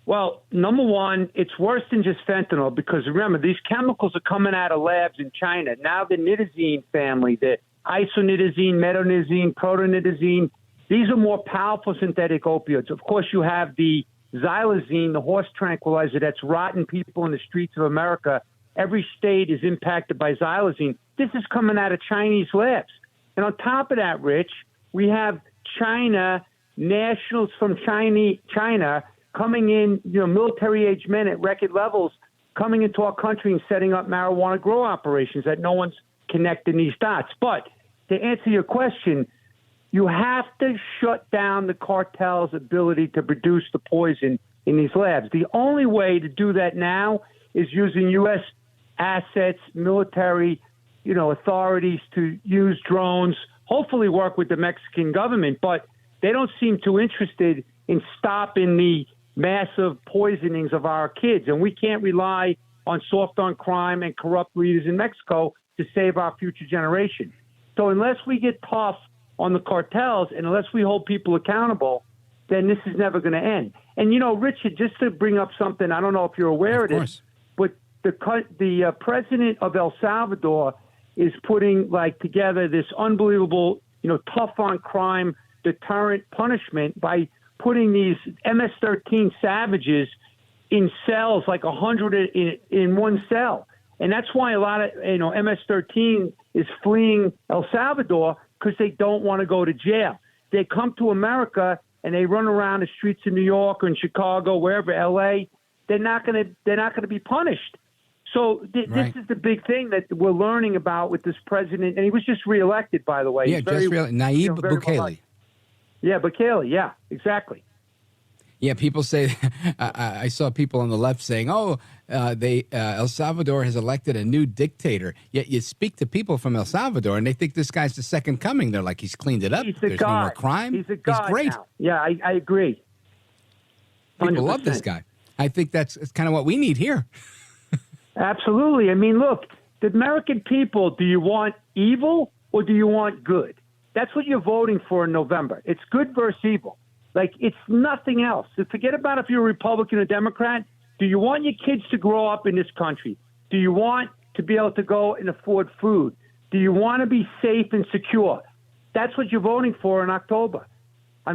Well, number one, it's worse than just fentanyl because, remember, these chemicals are coming out of labs in China. Now the nitazene family, the isonitazene, metonidazine, protonidazine, these are more powerful synthetic opioids. Of course, you have the xylazine, the horse tranquilizer that's rotting people in the streets of America. Every state is impacted by xylazine. This is coming out of Chinese labs. And on top of that, Rich, we have China, nationals from China coming in, military-age men at record levels, coming into our country and setting up marijuana grow operations that no one's connecting these dots. But to answer your question, you have to shut down the cartel's ability to produce the poison in these labs. The only way to do that now is using U.S. assets, military, authorities to use drones, hopefully work with the Mexican government. But they don't seem too interested in stopping the massive poisonings of our kids. And we can't rely on soft on crime and corrupt leaders in Mexico to save our future generation. So unless we get tough on the cartels and unless we hold people accountable, then this is never going to end. And, Richard, just to bring up something, I don't know if you're aware of this, but the president of El Salvador is putting together this unbelievable, tough on crime deterrent punishment by putting these MS-13 savages in cells, like 100 in one cell. And that's why a lot of, MS-13 is fleeing El Salvador because they don't want to go to jail. They come to America and they run around the streets of New York or in Chicago, wherever, L.A. They're not going to be punished. So This is the big thing that we're learning about with this president. And he was just reelected, by the way. Yeah, Nayib Bukele. Yeah, Bukele. Yeah, exactly. Yeah, people say, I saw people on the left saying, El Salvador has elected a new dictator. Yet you speak to people from El Salvador and they think this guy's the second coming. They're like, he's cleaned it up. There's no more crime. He's a god. He's great. Now. Yeah, I agree. 100%. People love this guy. I think that's kind of what we need here. Absolutely. I mean, look, the American people, do you want evil or do you want good? That's what you're voting for in November. It's good versus evil. It's nothing else. So forget about if you're a Republican or Democrat. Do you want your kids to grow up in this country? Do you want to be able to go and afford food? Do you want to be safe and secure? That's what you're voting for in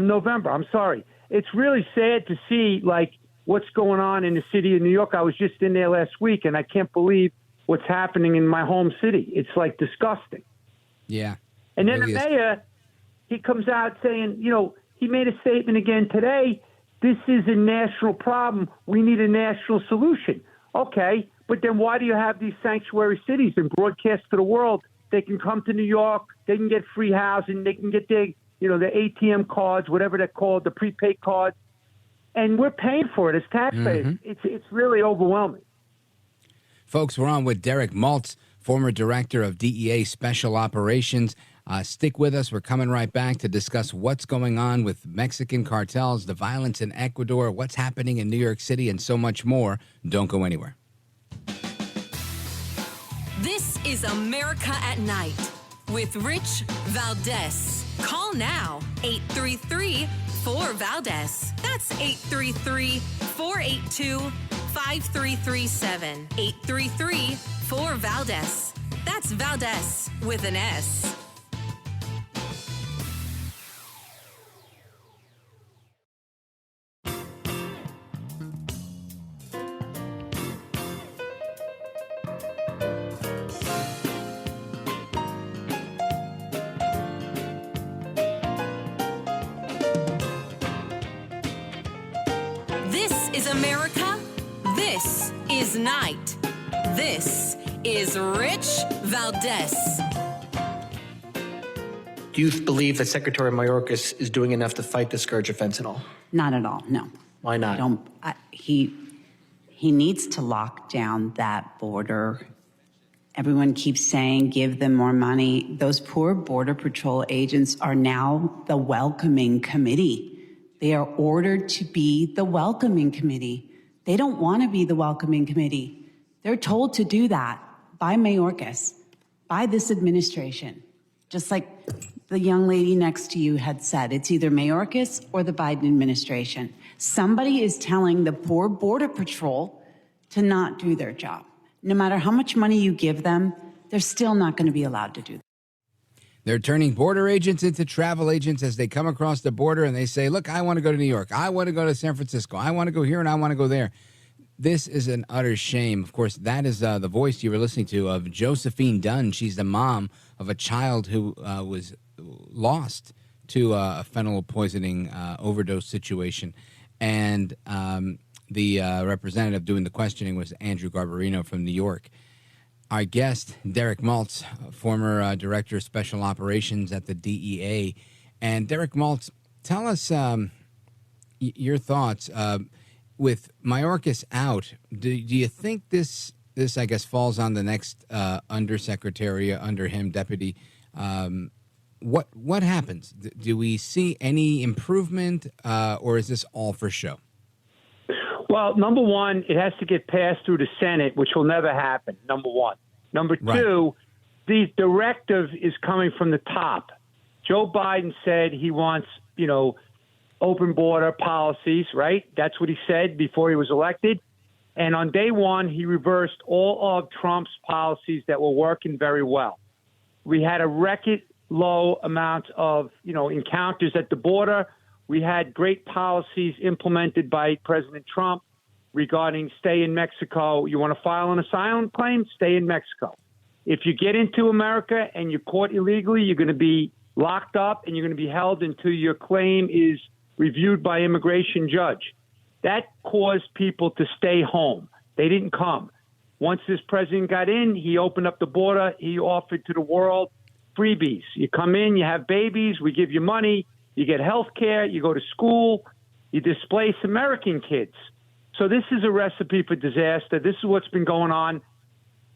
November. I'm sorry. It's really sad to see, what's going on in the city of New York. I was just in there last week, and I can't believe what's happening in my home city. It's, disgusting. Yeah. And then the mayor, he comes out saying, he made a statement again today, this is a national problem. We need a national solution. Okay, but then why do you have these sanctuary cities and broadcast to the world? They can come to New York, they can get free housing, they can get their, the ATM cards, whatever they're called, the prepaid cards, and we're paying for it as taxpayers. Mm-hmm. It's really overwhelming. Folks, we're on with Derek Maltz, former director of DEA Special Operations. Stick with us. We're coming right back to discuss what's going on with Mexican cartels, the violence in Ecuador, what's happening in New York City, and so much more. Don't go anywhere. This is America at Night with Rich Valdez. Call now, 833-4VALDEZ. That's 833-482-5337. 833-4VALDEZ. That's Valdez with an S. is America. This is Night. This is Rich Valdez. Do you believe that Secretary Mayorkas is doing enough to fight the scourge of fentanyl? Not at all, no. Why not? He needs to lock down that border. Everyone keeps saying, give them more money. Those poor Border Patrol agents are now the welcoming committee. They are ordered to be the welcoming committee. They don't want to be the welcoming committee. They're told to do that by Mayorkas, by this administration. Just like the young lady next to you had said, it's either Mayorkas or the Biden administration. Somebody is telling the poor Border Patrol to not do their job. No matter how much money you give them, they're still not going to be allowed to do that. They're turning border agents into travel agents as they come across the border and they say, look, I want to go to New York. I want to go to San Francisco. I want to go here and I want to go there. This is an utter shame. Of course, that is the voice you were listening to of Josephine Dunn. She's the mom of a child who was lost to a fentanyl poisoning overdose situation. And the representative doing the questioning was Andrew Garbarino from New York. Our guest, Derek Maltz, former director of special operations at the DEA. And Derek Maltz, tell us your thoughts. With Mayorkas out, do you think this I guess falls on the next undersecretary under him, deputy? What happens? Do we see any improvement, or is this all for show? Well, number one, it has to get passed through the Senate, which will never happen, number one. Number two, the directive is coming from the top. Joe Biden said he wants, open border policies, right? That's what he said before he was elected. And on day one, he reversed all of Trump's policies that were working very well. We had a record low amount of, encounters at the border. We had great policies implemented by President Trump regarding stay in Mexico. You want to file an asylum claim? Stay in Mexico. If you get into America and you're caught illegally, you're going to be locked up and you're going to be held until your claim is reviewed by immigration judge. That caused people to stay home. They didn't come. Once this president got in, he opened up the border. He offered to the world freebies. You come in, you have babies, we give you money, you get health care, you go to school, you displace American kids. So this is a recipe for disaster. This is what's been going on.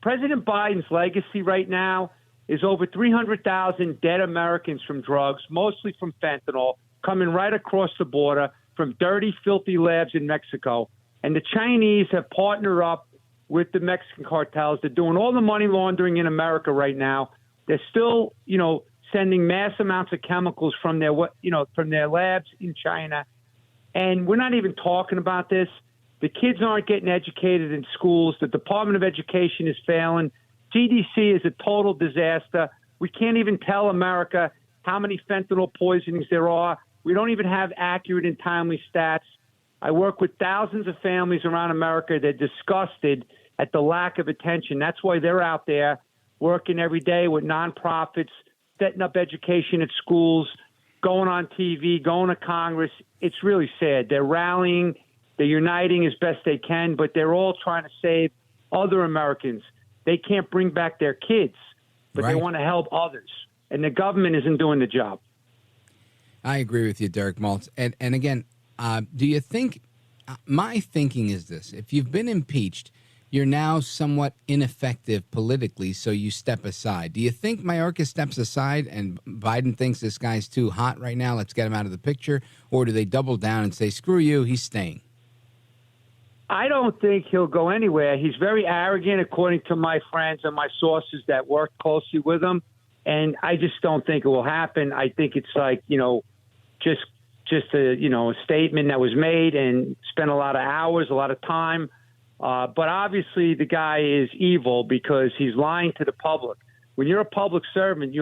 President Biden's legacy right now is over 300,000 dead Americans from drugs, mostly from fentanyl, coming right across the border from dirty, filthy labs in Mexico. And the Chinese have partnered up with the Mexican cartels. They're doing all the money laundering in America right now. They're still, sending mass amounts of chemicals from their labs in China. And we're not even talking about this. The kids aren't getting educated in schools. The Department of Education is failing. CDC is a total disaster. We can't even tell America how many fentanyl poisonings there are. We don't even have accurate and timely stats. I work with thousands of families around America. They're disgusted at the lack of attention. That's why they're out there working every day with nonprofits, setting up education at schools, going on TV, going to Congress. It's really sad. They're rallying. They're uniting as best they can, but they're all trying to save other Americans. They can't bring back their kids, but they want to help others. And the government isn't doing the job. I agree with you, Derek Maltz. And again, do you think, my thinking is this, if you've been impeached, you're now somewhat ineffective politically, so you step aside. Do you think Mayorkas steps aside and Biden thinks this guy's too hot right now, let's get him out of the picture? Or do they double down and say, screw you, he's staying? I don't think he'll go anywhere. He's very arrogant, according to my friends and my sources that work closely with him. And I just don't think it will happen. I think it's like, just a statement that was made and spent a lot of hours, a lot of time. But obviously the guy is evil because he's lying to the public. When you're a public servant,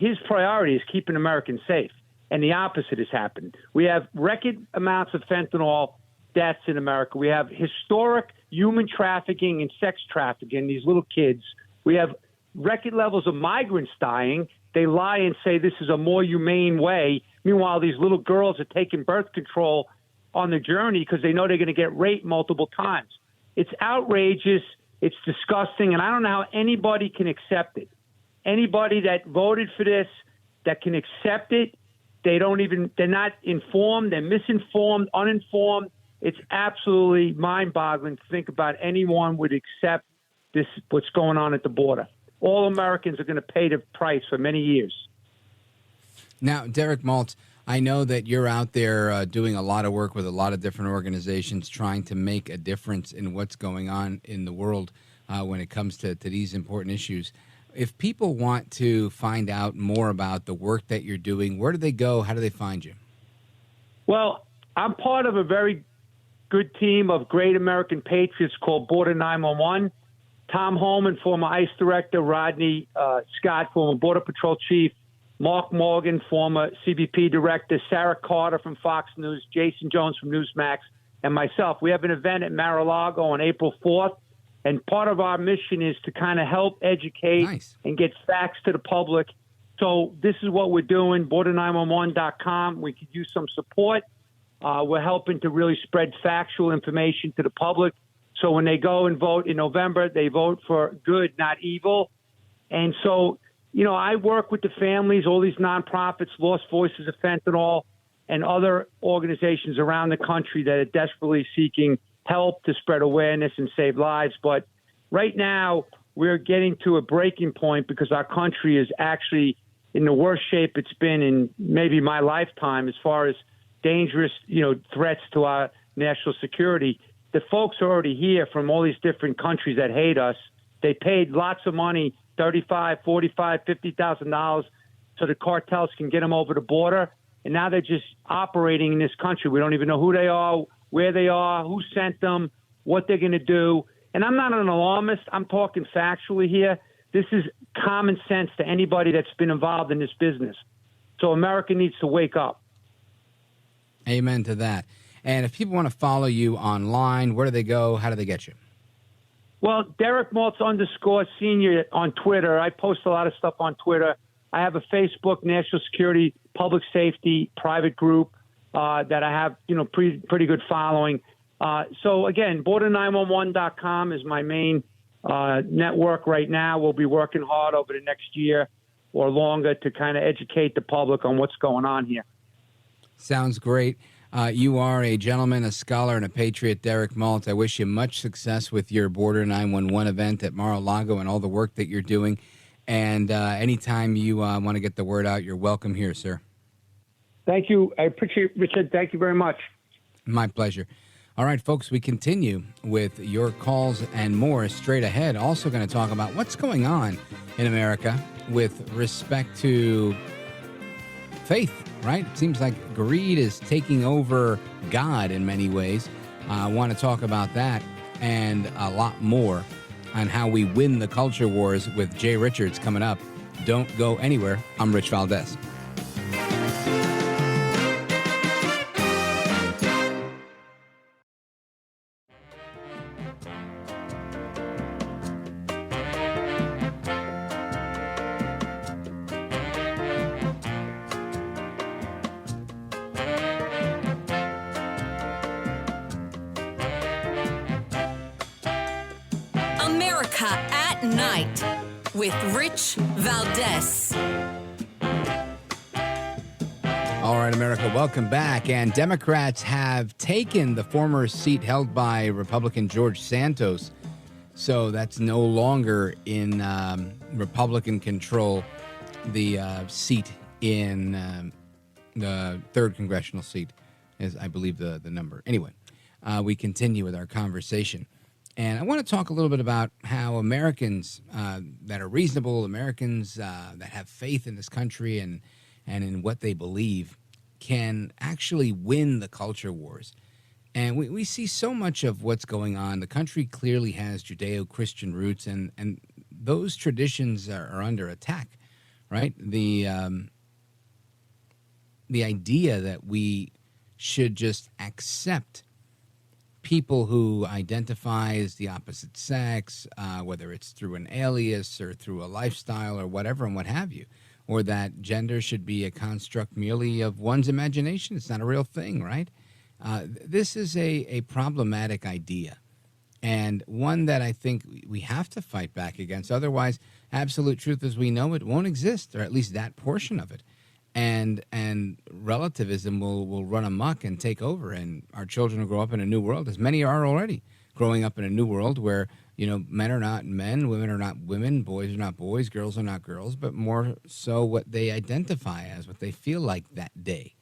his priority is keeping Americans safe. And the opposite has happened. We have record amounts of fentanyl deaths in America. We have historic human trafficking and sex trafficking, these little kids. We have record levels of migrants dying. They lie and say this is a more humane way. Meanwhile, these little girls are taking birth control on the journey because they know they're going to get raped multiple times. It's outrageous. It's disgusting. And I don't know how anybody can accept it. Anybody that voted for this, that can accept it, they're not informed. They're misinformed, uninformed. It's absolutely mind-boggling to think about anyone would accept this, what's going on at the border. All Americans are going to pay the price for many years. Now, Derek Maltz, I know that you're out there doing a lot of work with a lot of different organizations trying to make a difference in what's going on in the world when it comes to these important issues. If people want to find out more about the work that you're doing, where do they go? How do they find you? Well, I'm part of a very good team of great American patriots called Border 911. Tom Holman, former ICE director, Rodney Scott, former Border Patrol chief, Mark Morgan, former CBP director, Sarah Carter from Fox News, Jason Jones from Newsmax, and myself. We have an event at Mar-a-Lago on April 4th, and part of our mission is to kind of help educate and get facts to the public. So this is what we're doing, border911.com. We could use some support. We're helping to really spread factual information to the public. So when they go and vote in November, they vote for good, not evil. And so, I work with the families, all these nonprofits, Lost Voices of Fentanyl, and other organizations around the country that are desperately seeking help to spread awareness and save lives. But right now, we're getting to a breaking point because our country is actually in the worst shape it's been in maybe my lifetime as far as dangerous, threats to our national security. The folks are already here from all these different countries that hate us. They paid lots of money, $35,000, $45,000, $50,000, so the cartels can get them over the border. And now they're just operating in this country. We don't even know who they are, where they are, who sent them, what they're going to do. And I'm not an alarmist. I'm talking factually here. This is common sense to anybody that's been involved in this business. So America needs to wake up. Amen to that. And if people want to follow you online, where do they go? How do they get you? Well, Derek Maltz _Senior on Twitter. I post a lot of stuff on Twitter. I have a Facebook National Security Public Safety private group that I have, pretty good following. So again, border911.com is my main network right now. We'll be working hard over the next year or longer to kind of educate the public on what's going on here. Sounds great. You are a gentleman, a scholar, and a patriot, Derek Maltz. I wish you much success with your Border 911 event at Mar-a-Lago and all the work that you're doing. And anytime you want to get the word out, you're welcome here, sir. Thank you. I appreciate it, Richard. Thank you very much. My pleasure. All right, folks, we continue with your calls and more straight ahead. Also going to talk about what's going on in America with respect to faith, right? It seems like greed is taking over God in many ways. I want to talk about that and a lot more on how we win the culture wars with Jay Richards coming up. Don't go anywhere. I'm Rich Valdez. America at Night with Rich Valdez. All right, America, welcome back. And Democrats have taken the former seat held by Republican George Santos. So that's no longer in Republican control, the seat in the 3rd congressional seat, is I believe the number. Anyway, we continue with our conversation. And I want to talk a little bit about how Americans that are reasonable, Americans that have faith in this country and in what they believe can actually win the culture wars. And we see so much of what's going on. The country clearly has Judeo-Christian roots, and those traditions are under attack, right? The idea that we should just accept people who identify as the opposite sex, whether it's through an alias or through a lifestyle or whatever and what have you, or that gender should be a construct merely of one's imagination. It's not a real thing, right? This is a problematic idea, and one that I think we have to fight back against. Otherwise, absolute truth as we know it won't exist, or at least that portion of it. And relativism will run amok and take over, and our children will grow up in a new world, as many are already growing up in a new world where, men are not men, women are not women, boys are not boys, girls are not girls, but more so what they identify as, what they feel like that day.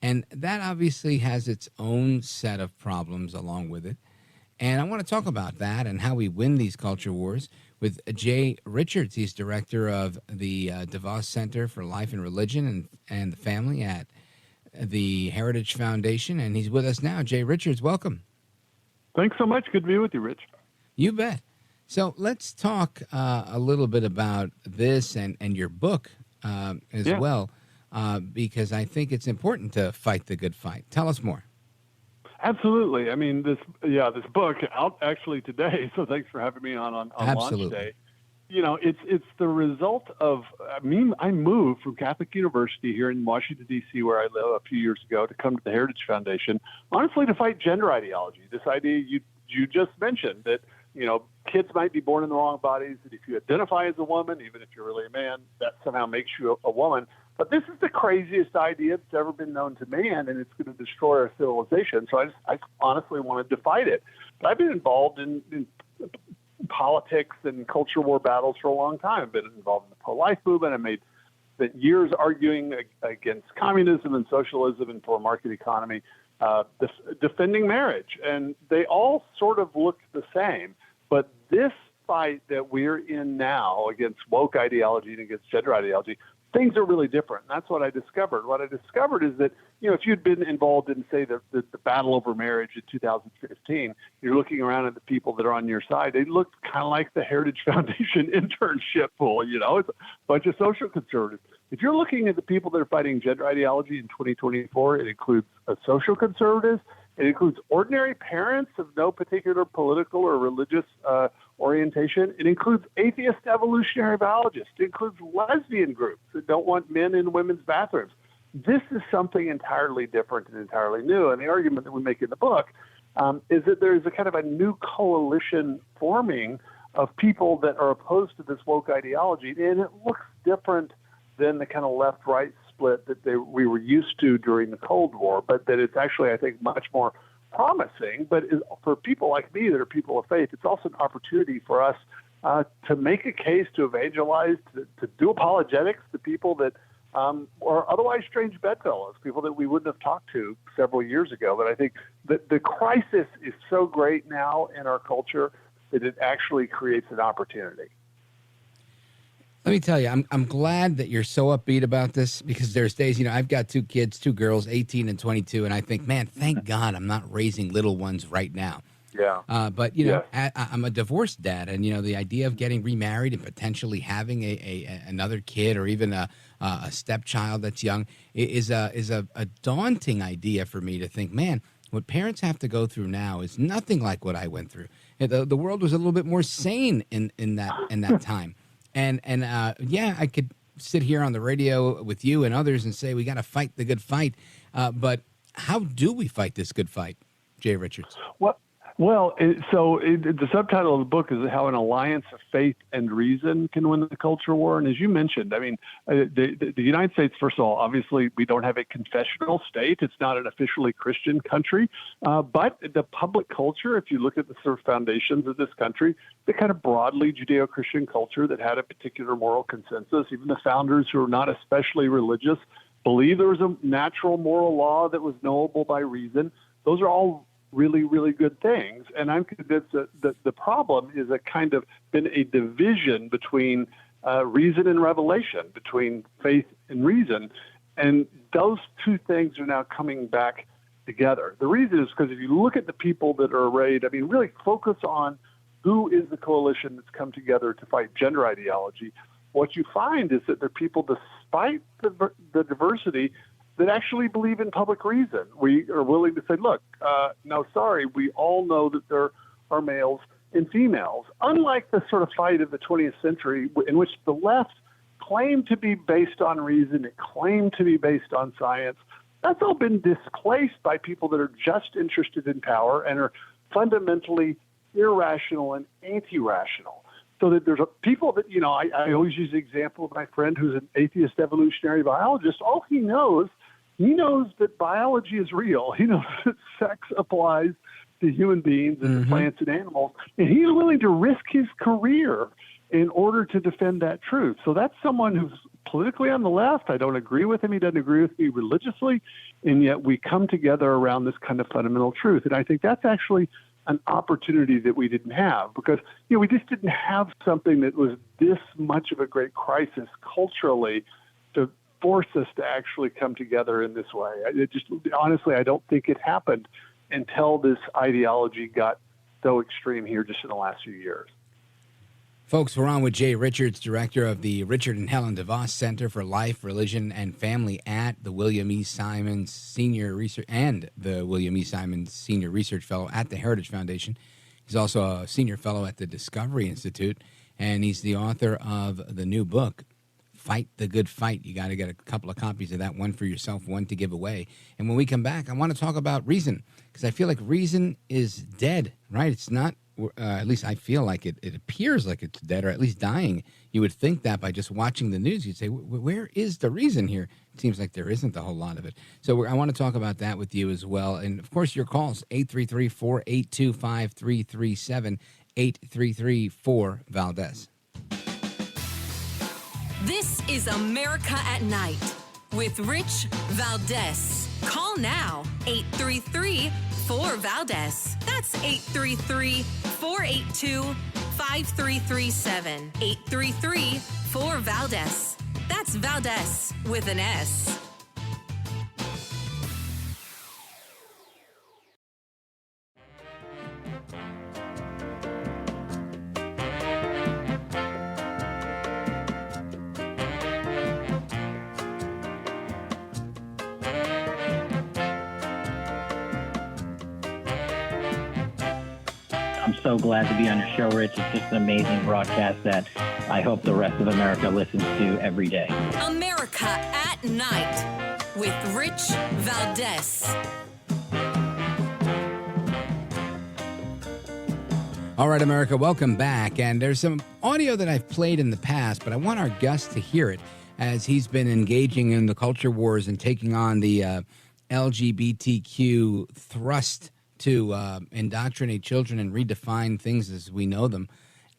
And that obviously has its own set of problems along with it. And I want to talk about that and how we win these culture wars with Jay Richards. He's director of the DeVos Center for Life and Religion and the Family at the Heritage Foundation. And he's with us now. Jay Richards, welcome. Thanks so much. Good to be with you, Rich. You bet. So let's talk a little bit about this and your book as well, because I think it's important to fight the good fight. Tell us more. Absolutely. I mean, this book out actually today. So thanks for having me on launch day. It's the result of I moved from Catholic University here in Washington, D.C., where I live, a few years ago, to come to the Heritage Foundation, honestly, to fight gender ideology. This idea you just mentioned that, kids might be born in the wrong bodies, that if you identify as a woman, even if you're really a man, that somehow makes you a woman. But this is the craziest idea that's ever been known to man, and it's going to destroy our civilization. So I honestly wanted to fight it. But I've been involved in politics and culture war battles for a long time. I've been involved in the pro-life movement. I spent years arguing against communism and socialism and for a market economy, defending marriage. And they all sort of look the same. But this fight that we're in now against woke ideology and against gender ideology, things are really different. And that's what I discovered. What I discovered is that, if you'd been involved in, say, the battle over marriage in 2015, you're looking around at the people that are on your side. They look kind of like the Heritage Foundation internship pool. It's a bunch of social conservatives. If you're looking at the people that are fighting gender ideology in 2024, it includes social conservatives. It includes ordinary parents of no particular political or religious orientation. It includes atheist evolutionary biologists. It includes lesbian groups that don't want men in women's bathrooms. This is something entirely different and entirely new. And the argument that we make in the book is that there's a kind of a new coalition forming of people that are opposed to this woke ideology. And it looks different than the kind of left-right split that we were used to during the Cold War, but that it's actually, I think, much more promising. But for people like me that are people of faith, it's also an opportunity for us to make a case, to evangelize, to do apologetics to people that are otherwise strange bedfellows, people that we wouldn't have talked to several years ago. But I think that the crisis is so great now in our culture that it actually creates an opportunity. Let me tell you, I'm glad that you're so upbeat about this, because there's days, I've got two kids, two girls, 18 and 22, and I think, man, thank God I'm not raising little ones right now. Yeah. But, I'm a divorced dad, and, the idea of getting remarried and potentially having another kid or even a stepchild that's young is a daunting idea for me to think, man, what parents have to go through now is nothing like what I went through. The world was a little bit more sane in that time. And I could sit here on the radio with you and others and say we got to fight the good fight. But how do we fight this good fight, Jay Richards? The subtitle of the book is how an alliance of faith and reason can win the culture war. And as you mentioned, I mean, the United States, first of all, obviously we don't have a confessional state. It's not an officially Christian country. But the public culture, if you look at the sort of foundations of this country, the kind of broadly Judeo-Christian culture that had a particular moral consensus, even the founders who are not especially religious believe there was a natural moral law that was knowable by reason. Those are all really, really good things. And I'm convinced that the problem is been a division between reason and revelation, between faith and reason. And those two things are now coming back together. The reason is because if you look at the people that are arrayed, really focus on who is the coalition that's come together to fight gender ideology, what you find is that they're people, despite the diversity, that actually believe in public reason. We are willing to say, look, no, sorry, we all know that there are males and females. Unlike the sort of fight of the 20th century in which the left claimed to be based on reason, it claimed to be based on science, That's all been displaced by people that are just interested in power and are fundamentally irrational and anti-rational. So that there's people that, I always use the example of my friend who's an atheist evolutionary biologist. All he knows that biology is real. He knows that sex applies to human beings and to plants and animals. And he's willing to risk his career in order to defend that truth. So that's someone who's politically on the left. I don't agree with him. He doesn't agree with me religiously. And yet we come together around this kind of fundamental truth. And I think that's actually an opportunity that we didn't have because, we just didn't have something that was this much of a great crisis culturally to force us to actually come together in this way. Honestly, I don't think it happened until this ideology got so extreme here just in the last few years. Folks, we're on with Jay Richards, director of the Richard and Helen DeVos Center for Life, Religion, and Family at the William E. Simons Senior Research and the William E. Simons Senior Research Fellow at the Heritage Foundation. He's also a senior fellow at the Discovery Institute, and he's the author of the new book, Fight the Good Fight. You got to get a couple of copies of that, one for yourself, one to give away. And when we come back, I want to talk about reason, because I feel like reason is dead, right? It's not. At least I feel like it appears like it's dead or at least dying. You would think that by just watching the news. You'd say, where is the reason here? It seems like there isn't a whole lot of it. So I want to talk about that with you as well. And, of course, your calls, 833-482-5337, 833-4-VALDEZ. This is America at Night with Rich Valdez. Call now, 833-4-VALDEZ. That's 833-482-5337. 833-4-VALDEZ. That's Valdez with an S. I'm so glad to be on your show, Rich. It's just an amazing broadcast that I hope the rest of America listens to every day. America at Night with Rich Valdez. All right, America, welcome back. And there's some audio that I've played in the past, but I want our guest to hear it as he's been engaging in the culture wars and taking on the LGBTQ thrust to indoctrinate children and redefine things as we know them.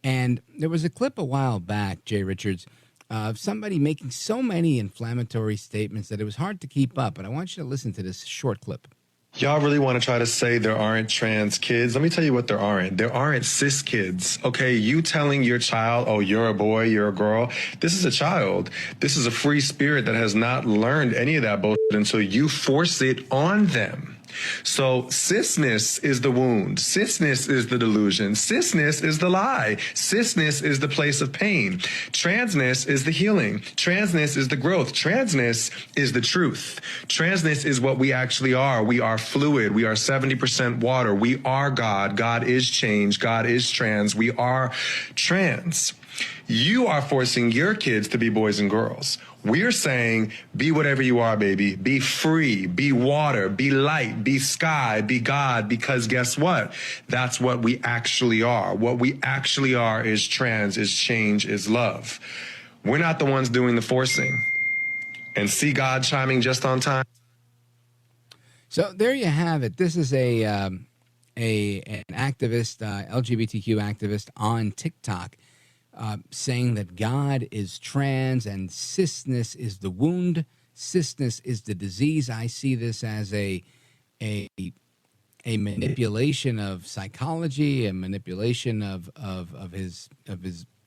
And there was a clip a while back, Jay Richards, of somebody making so many inflammatory statements that it was hard to keep up. But I want you to listen to this short clip. Y'all really want to try to say there aren't trans kids? Let me tell you what there aren't. There aren't cis kids. Okay, you telling your child, oh, you're a boy, you're a girl. This is a child. This is a free spirit that has not learned any of that bullshit until you force it on them. So cisness is the wound. Cisness is the delusion. Cisness is the lie. Cisness is the place of pain. Transness is the healing. Transness is the growth. Transness is the truth. Transness is what we actually are. We are fluid. We are 70% water. We are God. God is change. God is trans. We are trans. You are forcing your kids to be boys and girls. We're saying, be whatever you are, baby. Be free, be water, be light, be sky, be God, because guess what? That's what we actually are. What we actually are is trans, is change, is love. We're not the ones doing the forcing. And see God chiming just on time. So there you have it. This is an activist, LGBTQ activist on TikTok, saying that God is trans and cisness is the wound, cisness is the disease. I see this as a manipulation of psychology, a manipulation of his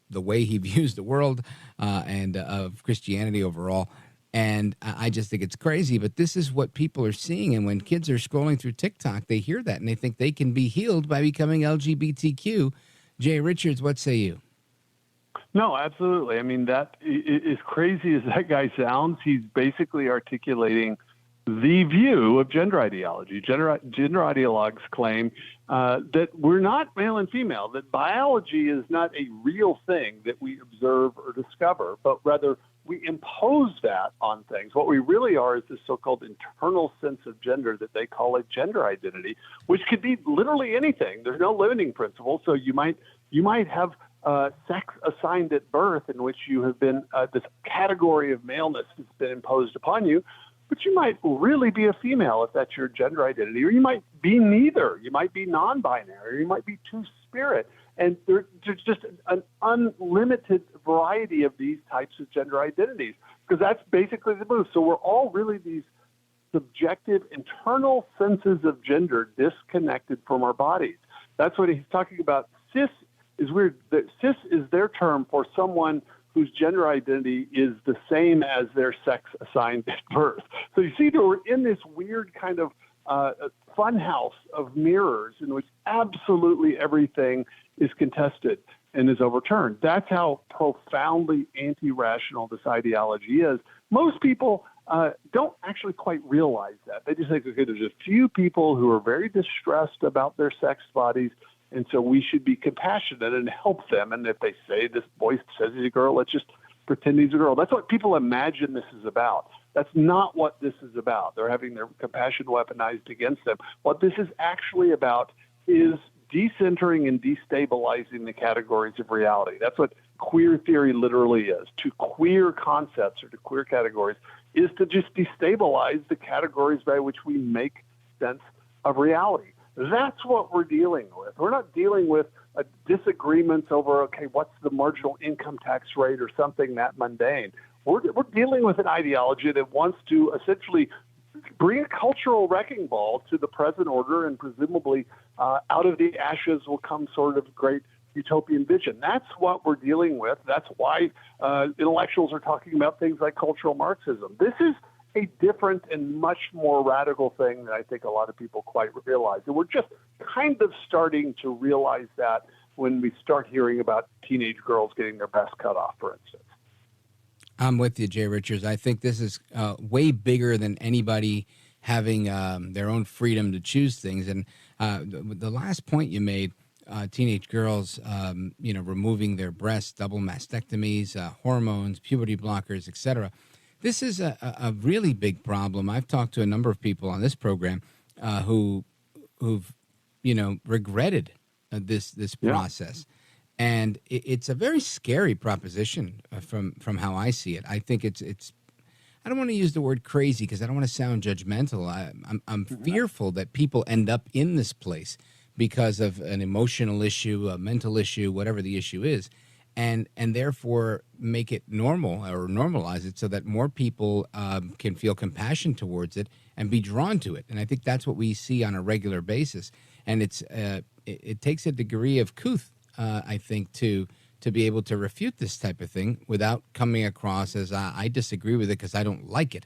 the way he views the world and of Christianity overall. And I just think it's crazy, but this is what people are seeing. And when kids are scrolling through TikTok, they hear that and they think they can be healed by becoming LGBTQ. Jay Richards, what say you? No, absolutely. I mean, that as crazy as that guy sounds, he's basically articulating the view of gender ideology. Gender ideologues claim that we're not male and female, that biology is not a real thing that we observe or discover, but rather we impose that on things. What we really are is this so-called internal sense of gender that they call a gender identity, which could be literally anything. There's no limiting principle. So you might have sex assigned at birth, in which you have been this category of maleness has been imposed upon you, but you might really be a female if that's your gender identity, or you might be neither. You might be non-binary, or you might be two-spirit. And there's just an unlimited variety of these types of gender identities, because that's basically the move. So we're all really these subjective internal senses of gender disconnected from our bodies. That's what he's talking about. Cis is weird. Cis is their term for someone whose gender identity is the same as their sex assigned at birth. So you see that we're in this weird kind of funhouse of mirrors in which absolutely everything is contested and is overturned. That's how profoundly anti-rational this ideology is. Most people don't actually quite realize that. They just think, okay, there's a few people who are very distressed about their sex bodies, and so we should be compassionate and help them. And if they say this boy says he's a girl, let's just pretend he's a girl. That's what people imagine this is about. That's not what this is about. They're having their compassion weaponized against them. What this is actually about is decentering and destabilizing the categories of reality. That's what queer theory literally is. To queer concepts or to queer categories is to just destabilize the categories by which we make sense of reality. That's what we're dealing with. We're not dealing with disagreements over, okay, what's the marginal income tax rate or something that mundane. We're dealing with an ideology that wants to essentially bring a cultural wrecking ball to the present order, and presumably out of the ashes will come sort of great utopian vision. That's what we're dealing with. That's why intellectuals are talking about things like cultural Marxism. This is a different and much more radical thing than I think a lot of people quite realize. And we're just kind of starting to realize that when we start hearing about teenage girls getting their breasts cut off, for instance. I'm with you, Jay Richards. I think this is way bigger than anybody having their own freedom to choose things. And the last point you made, teenage girls, removing their breasts, double mastectomies, hormones, puberty blockers, etc. This is a really big problem. I've talked to a number of people on this program who've regretted this process. And it's a very scary proposition from how I see it. I think it's. I don't want to use the word crazy because I don't want to sound judgmental. I'm fearful that people end up in this place because of an emotional issue, a mental issue, whatever the issue is, and therefore make it normal or normalize it so that more people can feel compassion towards it and be drawn to it. And I think that's what we see on a regular basis. And it takes a degree of couth, I think, to be able to refute this type of thing without coming across as I disagree with it because I don't like it,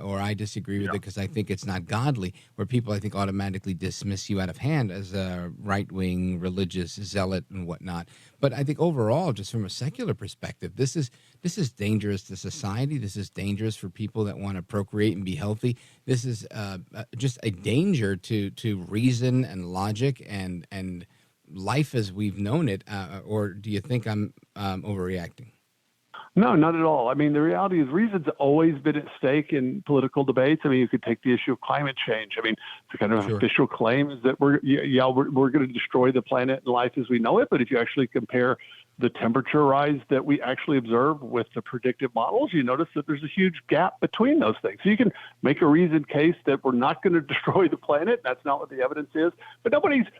or I disagree with it because I think it's not godly, where people, I think, automatically dismiss you out of hand as a right-wing religious zealot and whatnot. But I think overall, just from a secular perspective, this is dangerous to society. This is dangerous for people that want to procreate and be healthy. This is just a danger to reason and logic and life as we've known it, or do you think I'm overreacting? No, not at all. I mean, the reality is reason's always been at stake in political debates. I mean, you could take the issue of climate change. I mean, the kind of official claim is that we're going to destroy the planet and life as we know it. But if you actually compare the temperature rise that we actually observe with the predictive models, you notice that there's a huge gap between those things. So you can make a reasoned case that we're not going to destroy the planet. That's not what the evidence is. But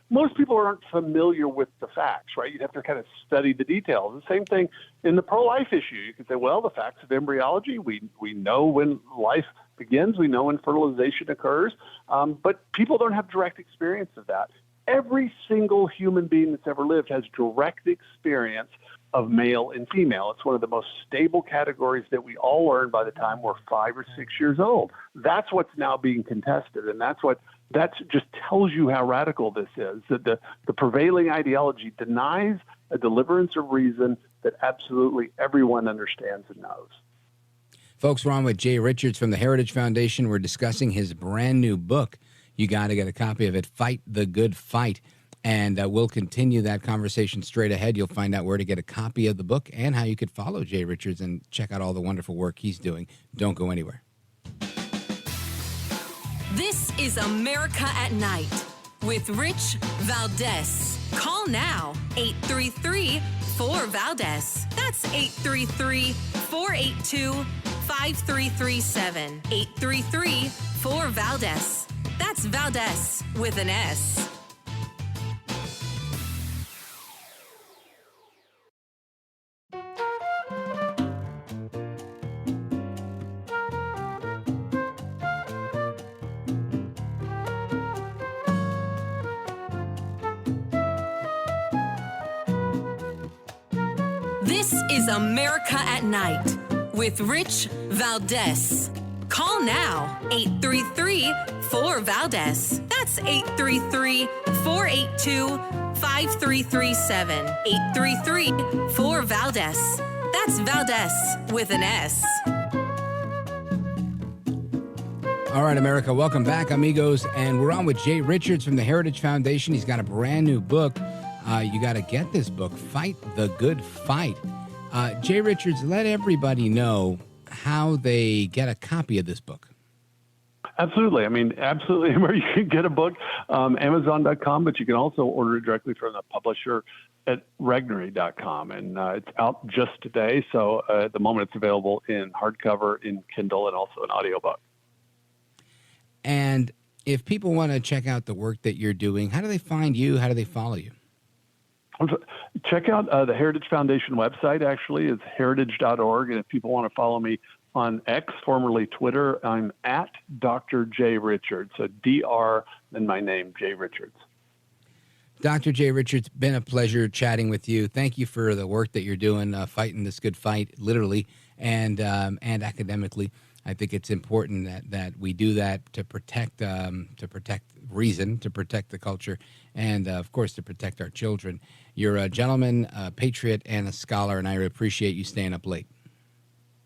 most people aren't familiar with the facts, right? You'd have to kind of study the details. The same thing in the pro-life issue. You could say, well, the facts of embryology, we know when life begins, we know when fertilization occurs, but people don't have direct experience of that. Every single human being that's ever lived has direct experience of male and female. It's one of the most stable categories that we all learn by the time we're 5 or 6 years old. That's what's now being contested, and that just tells you how radical this is, that the prevailing ideology denies a deliverance of reason that absolutely everyone understands and knows. Folks, we're on with Jay Richards from the Heritage Foundation. We're discussing his brand new book. You got to get a copy of it, Fight the Good Fight. And we'll continue that conversation straight ahead. You'll find out where to get a copy of the book and how you could follow Jay Richards and check out all the wonderful work he's doing. Don't go anywhere. This is America at Night with Rich Valdez. Call now, 833-4VALDEZ. That's 833-482-5337. 833-4VALDEZ. That's Valdez with an S. This is America at Night with Rich Valdez. Call now, 833-4VALDEZ. That's 833-482-5337. 833-4VALDEZ. That's Valdez with an S. All right, America, welcome back, amigos. And we're on with Jay Richards from the Heritage Foundation. He's got a brand new book. You got to get this book, Fight the Good Fight. Jay Richards, let everybody know how they get a copy of this book. Absolutely. I mean, absolutely where you can get a book, Amazon.com, but you can also order it directly from the publisher at Regnery.com. And it's out just today. So at the moment, it's available in hardcover, in Kindle, and also an audiobook. And if people want to check out the work that you're doing, how do they find you? How do they follow you? Check out the Heritage Foundation website, actually. It's heritage.org. And if people want to follow me on X, formerly Twitter, I'm at Dr. J. Richards. So DR, then my name, J. Richards. Dr. J. Richards, been a pleasure chatting with you. Thank you for the work that you're doing, fighting this good fight, literally and academically. I think it's important that we do that to protect reason, to protect the culture, and, of course, to protect our children. You're a gentleman, a patriot, and a scholar, and I appreciate you staying up late.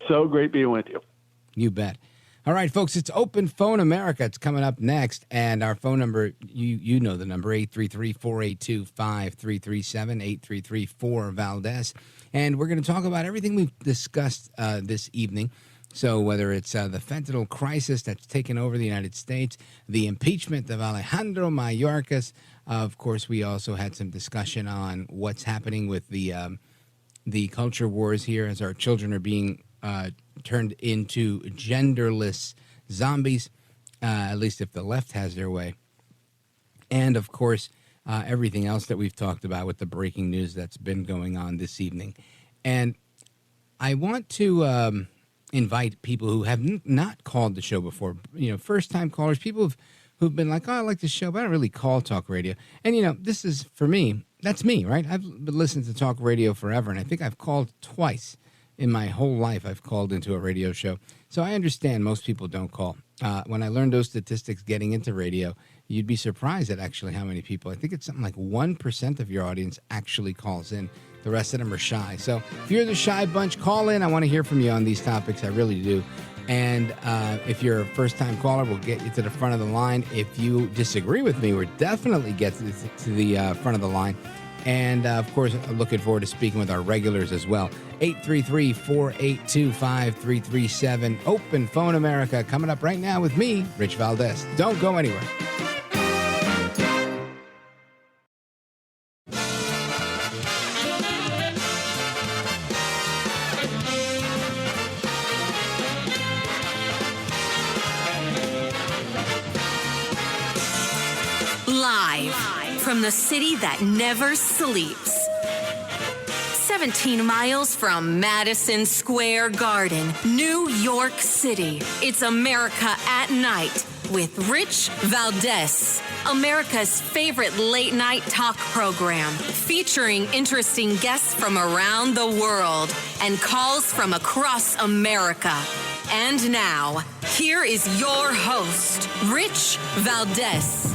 So great being with you. You bet. All right, folks, it's Open Phone America. It's coming up next, and our phone number, you know the number, 833-482-5337, 833-4-VALDEZ. And we're going to talk about everything we've discussed this evening. So whether it's the fentanyl crisis that's taken over the United States, the impeachment of Alejandro Mayorkas, of course, we also had some discussion on what's happening with the culture wars here as our children are being turned into genderless zombies, at least if the left has their way. And, of course, everything else that we've talked about with the breaking news that's been going on this evening. And I want to invite people who have not called the show before, first-time callers, people who've been like, oh, I like the show, but I don't really call talk radio. And, this is, for me, that's me, right? I've been listening to talk radio forever, and I think I've called twice in my whole life. I've called into a radio show. So I understand most people don't call. When I learned those statistics getting into radio, you'd be surprised at actually how many people. I think it's something like 1% of your audience actually calls in. The rest of them are shy. So if you're the shy bunch, call in. I want to hear from you on these topics. I really do. And if you're a first-time caller, we'll get you to the front of the line. If you disagree with me, we'll definitely get to the front of the line. And, of course, I'm looking forward to speaking with our regulars as well. 833-482-5337. Open Phone America coming up right now with me, Rich Valdez. Don't go anywhere. Live from the city that never sleeps. 17 miles from Madison Square Garden, New York City. It's America at Night with Rich Valdez, America's favorite late-night talk program, featuring interesting guests from around the world and calls from across America. And now, here is your host, Rich Valdez.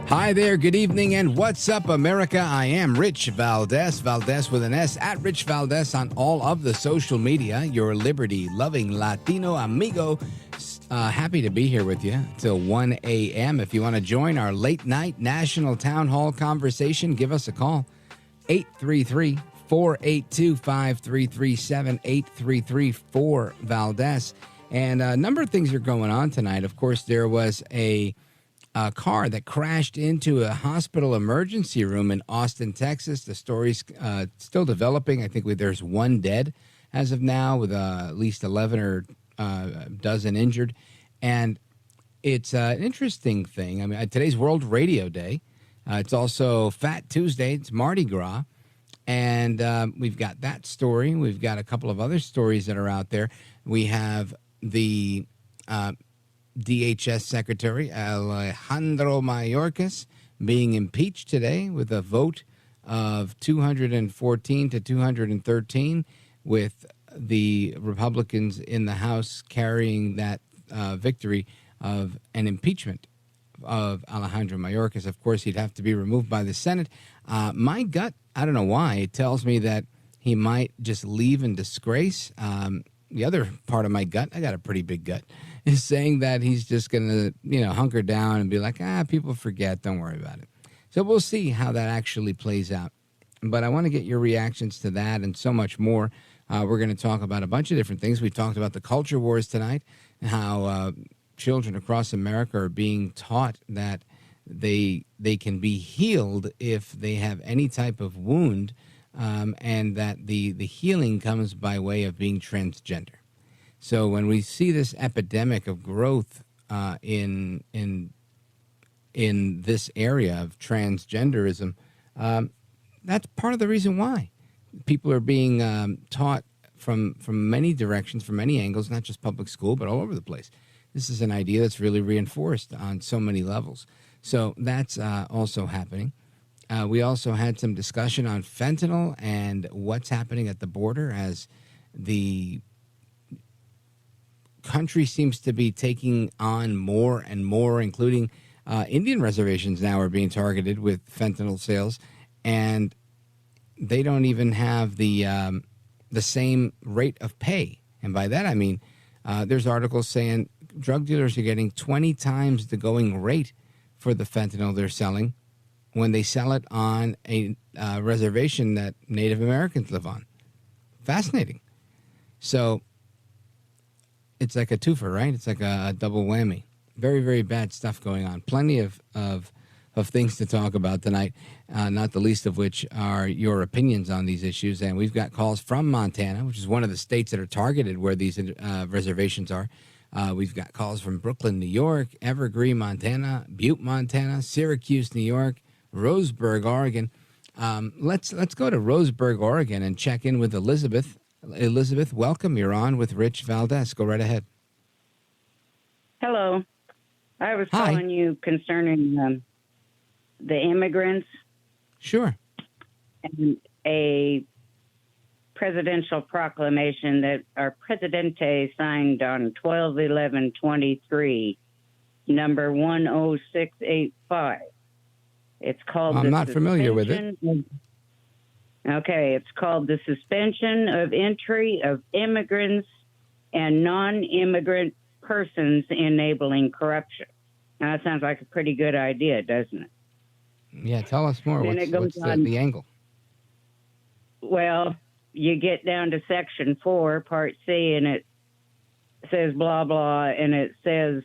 Hi there, good evening, and what's up, America? I am Rich Valdez, Valdez with an S, at Rich Valdez on all of the social media, your liberty-loving Latino amigo, Happy to be here with you till 1 a.m. If you want to join our late night national town hall conversation, give us a call. 833-482-5337, 833-4-VALDEZ. And a number of things are going on tonight. Of course, there was a car that crashed into a hospital emergency room in Austin, Texas. The story's still developing. I think there's one dead as of now, with at least 11 or dozen injured. And it's an interesting thing. I mean, today's World Radio Day. It's also Fat Tuesday. It's Mardi Gras. And we've got that story. We've got a couple of other stories that are out there. We have the DHS Secretary Alejandro Mayorkas being impeached today with a vote of 214 to 213, with the Republicans in the House carrying that victory of an impeachment of Alejandro Mayorkas. Of course, he'd have to be removed by the Senate. My gut, I don't know why, it tells me that he might just leave in disgrace. The other part of my gut, I got a pretty big gut, is saying that he's just going to, hunker down and be like, people forget, don't worry about it. So we'll see how that actually plays out. But I want to get your reactions to that and so much more. We're going to talk about a bunch of different things. We talked about the culture wars tonight, how children across America are being taught that they can be healed if they have any type of wound, and that the healing comes by way of being transgender. So when we see this epidemic of growth in this area of transgenderism, that's part of the reason why people are being taught from many directions, from many angles, not just public school, but all over the place. This is an idea that's really reinforced on so many levels. So that's also happening. We also had some discussion on fentanyl and what's happening at the border as the country seems to be taking on more and more, including Indian reservations now are being targeted with fentanyl sales, and they don't even have the same rate of pay. And by that I mean there's articles saying drug dealers are getting 20 times the going rate for the fentanyl they're selling when they sell it on a reservation that Native Americans live on. Fascinating. So it's like a twofer, right? It's like a double whammy. Very, very bad stuff going on. Plenty of things to talk about tonight, not the least of which are your opinions on these issues. And we've got calls from Montana, which is one of the states that are targeted where these reservations are. We've got calls from Brooklyn, New York, Evergreen, Montana, Butte, Montana, Syracuse, New York, Roseburg, Oregon. Let's go to Roseburg, Oregon, and check in with Elizabeth. Elizabeth, welcome. You're on with Rich Valdez. Go right ahead. Hello. I was calling you concerning the immigrants. Sure. And a presidential proclamation that our Presidente signed on 12/11/23, number 10685. It's called. I'm not familiar with it. Okay, it's called the Suspension of Entry of Immigrants and Non-Immigrant Persons Enabling Corruption. Now, that sounds like a pretty good idea, doesn't it? Yeah, tell us more. Then What's the angle? Well, you get down to Section 4, Part C, and it says blah, blah, and it says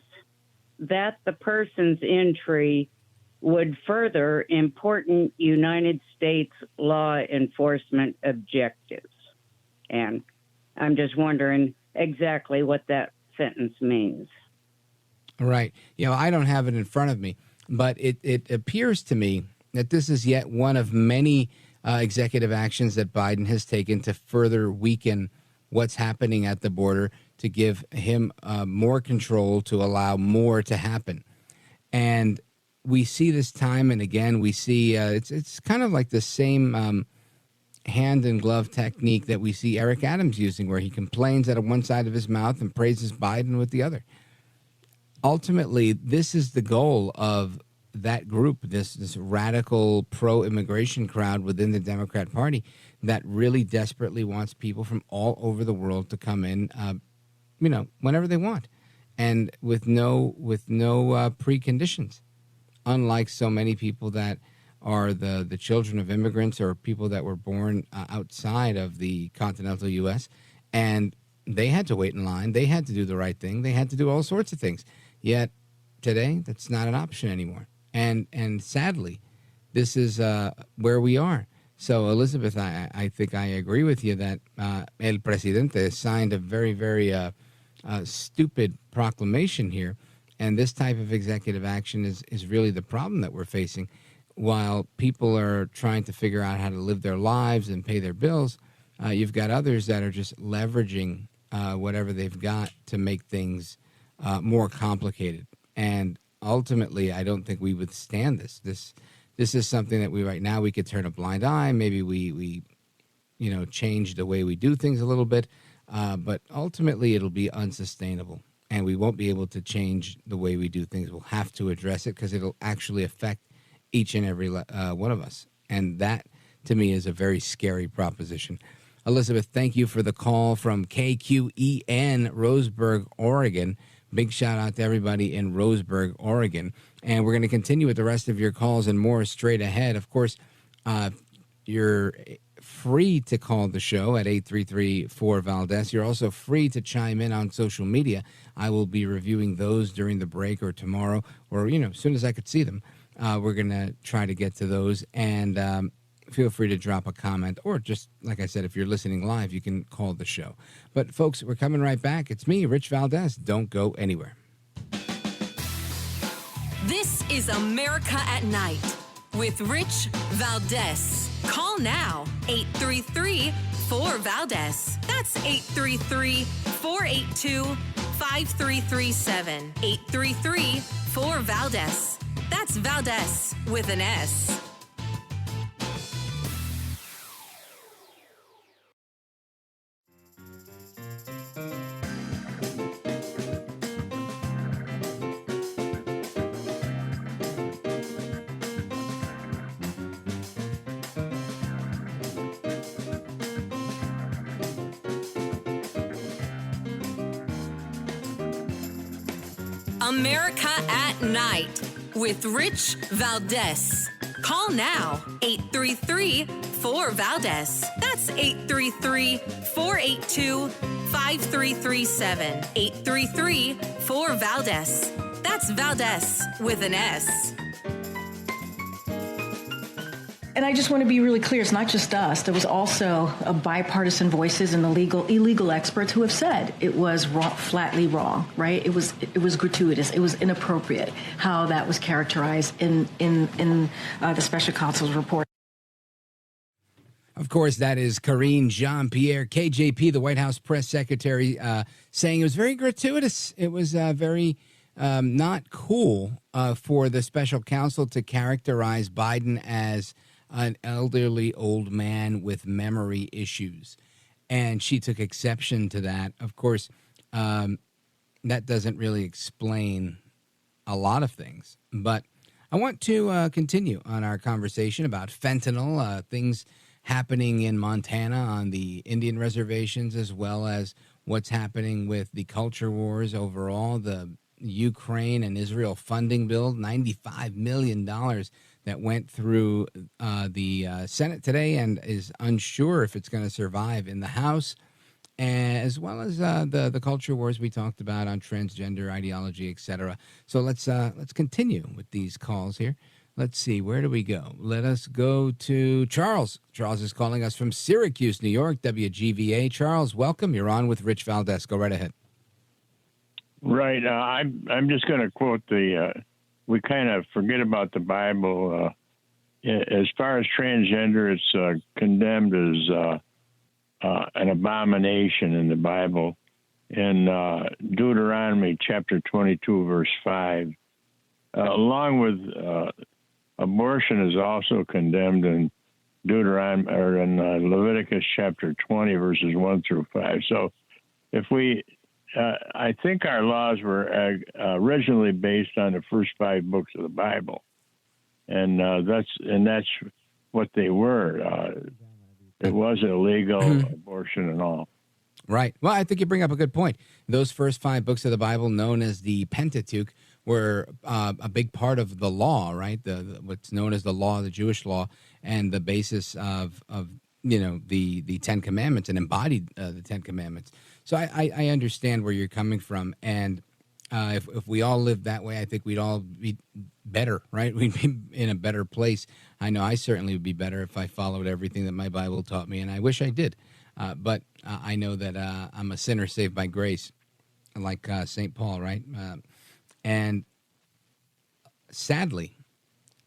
that the person's entry would further important United States law enforcement objectives. And I'm just wondering exactly what that sentence means. Right. I don't have it in front of me, but it appears to me that this is yet one of many executive actions that Biden has taken to further weaken what's happening at the border, to give him more control, to allow more to happen. And we see this time and again. We see it's kind of like the same hand and glove technique that we see Eric Adams using, where he complains out of one side of his mouth and praises Biden with the other. Ultimately, this is the goal of that group, this radical pro-immigration crowd within the Democrat Party that really desperately wants people from all over the world to come in, whenever they want. and with no preconditions, unlike so many people that are the children of immigrants or people that were born outside of the continental U.S., and they had to wait in line. They had to do the right thing. They had to do all sorts of things. Yet today, that's not an option anymore. And sadly, this is where we are. So, Elizabeth, I think I agree with you that El Presidente signed a very, very stupid proclamation here. And this type of executive action is really the problem that we're facing. While people are trying to figure out how to live their lives and pay their bills, you've got others that are just leveraging whatever they've got to make things more complicated. And ultimately, I don't think we withstand this. This is something that right now we could turn a blind eye. Maybe we change the way we do things a little bit, but ultimately it'll be unsustainable, and we won't be able to change the way we do things. We'll have to address it because it'll actually affect each and every one of us, and that to me is a very scary proposition. Elizabeth, thank you for the call from KQEN, Roseburg, Oregon. Big shout out to everybody in Roseburg, Oregon. And we're going to continue with the rest of your calls and more straight ahead. Of course, you're free to call the show at 833-4-VALDEZ. You're also free to chime in on social media. I will be reviewing those during the break or tomorrow or, as soon as I could see them. We're going to try to get to those. And feel free to drop a comment, or just, like I said, if you're listening live, you can call the show. But, folks, we're coming right back. It's me, Rich Valdez. Don't go anywhere. This is America at Night with Rich Valdez. Call now, 833-4-VALDEZ. That's 833-482-5337. 833-4-VALDEZ. That's Valdez with an S. America at Night with Rich Valdez. Call now, 833-4-VALDEZ. That's 833-482-5337. 833-4-VALDEZ. That's Valdez with an S. And I just want to be really clear, it's not just us. There was also a bipartisan voices and illegal experts who have said it was wrong, flatly wrong, right? It was gratuitous. It was inappropriate how that was characterized in the special counsel's report. Of course, that is Karine Jean-Pierre, KJP, the White House press secretary, saying it was very gratuitous. It was very not cool for the special counsel to characterize Biden as an elderly old man with memory issues. And she took exception to that. Of course, that doesn't really explain a lot of things. But I want to continue on our conversation about fentanyl, things happening in Montana on the Indian reservations, as well as what's happening with the culture wars overall, the Ukraine and Israel funding bill, $95 million that went through the Senate today and is unsure if it's going to survive in the House, as well as the culture wars we talked about on transgender ideology, etc. So let's continue with these calls here. Let's see, where do we go? Let us go to Charles. Charles is calling us from Syracuse, New York, WGVA. Charles, welcome. You're on with Rich Valdez. Go right ahead. Right. I'm just going to quote we kind of forget about the Bible. As far as transgender, it's condemned as an abomination in the Bible. In Deuteronomy chapter 22, verse 5, along with abortion is also condemned in Deuteronomy or in Leviticus chapter 20, verses 1 through 5. So if we I think our laws were originally based on the first 5 books of the Bible, and that's what they were. It was illegal, abortion and all. Right. Well, I think you bring up a good point. Those first 5 books of the Bible, known as the Pentateuch, were a big part of the law, right? The what's known as the law, the Jewish law, and the basis of the Ten Commandments, and embodied the Ten Commandments. So I understand where you're coming from, and if we all lived that way, I think we'd all be better, right? We'd be in a better place. I know I certainly would be better if I followed everything that my Bible taught me, and I wish I did. But I know that I'm a sinner saved by grace, like St. Paul, right? And sadly,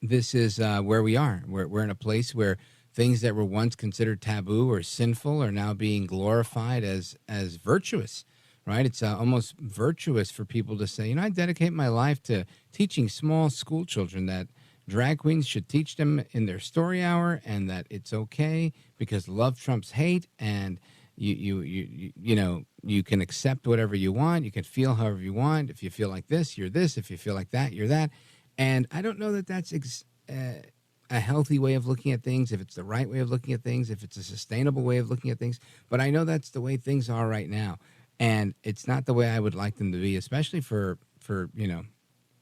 this is where we are. We're in a place where things that were once considered taboo or sinful are now being glorified as virtuous, right? It's almost virtuous for people to say, I dedicate my life to teaching small school children that drag queens should teach them in their story hour, and that it's okay because love trumps hate, and you can accept whatever you want, you can feel however you want. If you feel like this, you're this. If you feel like that, you're that. And I don't know that that's a healthy way of looking at things, if it's the right way of looking at things, if it's a sustainable way of looking at things. But I know that's the way things are right now, and it's not the way I would like them to be, especially for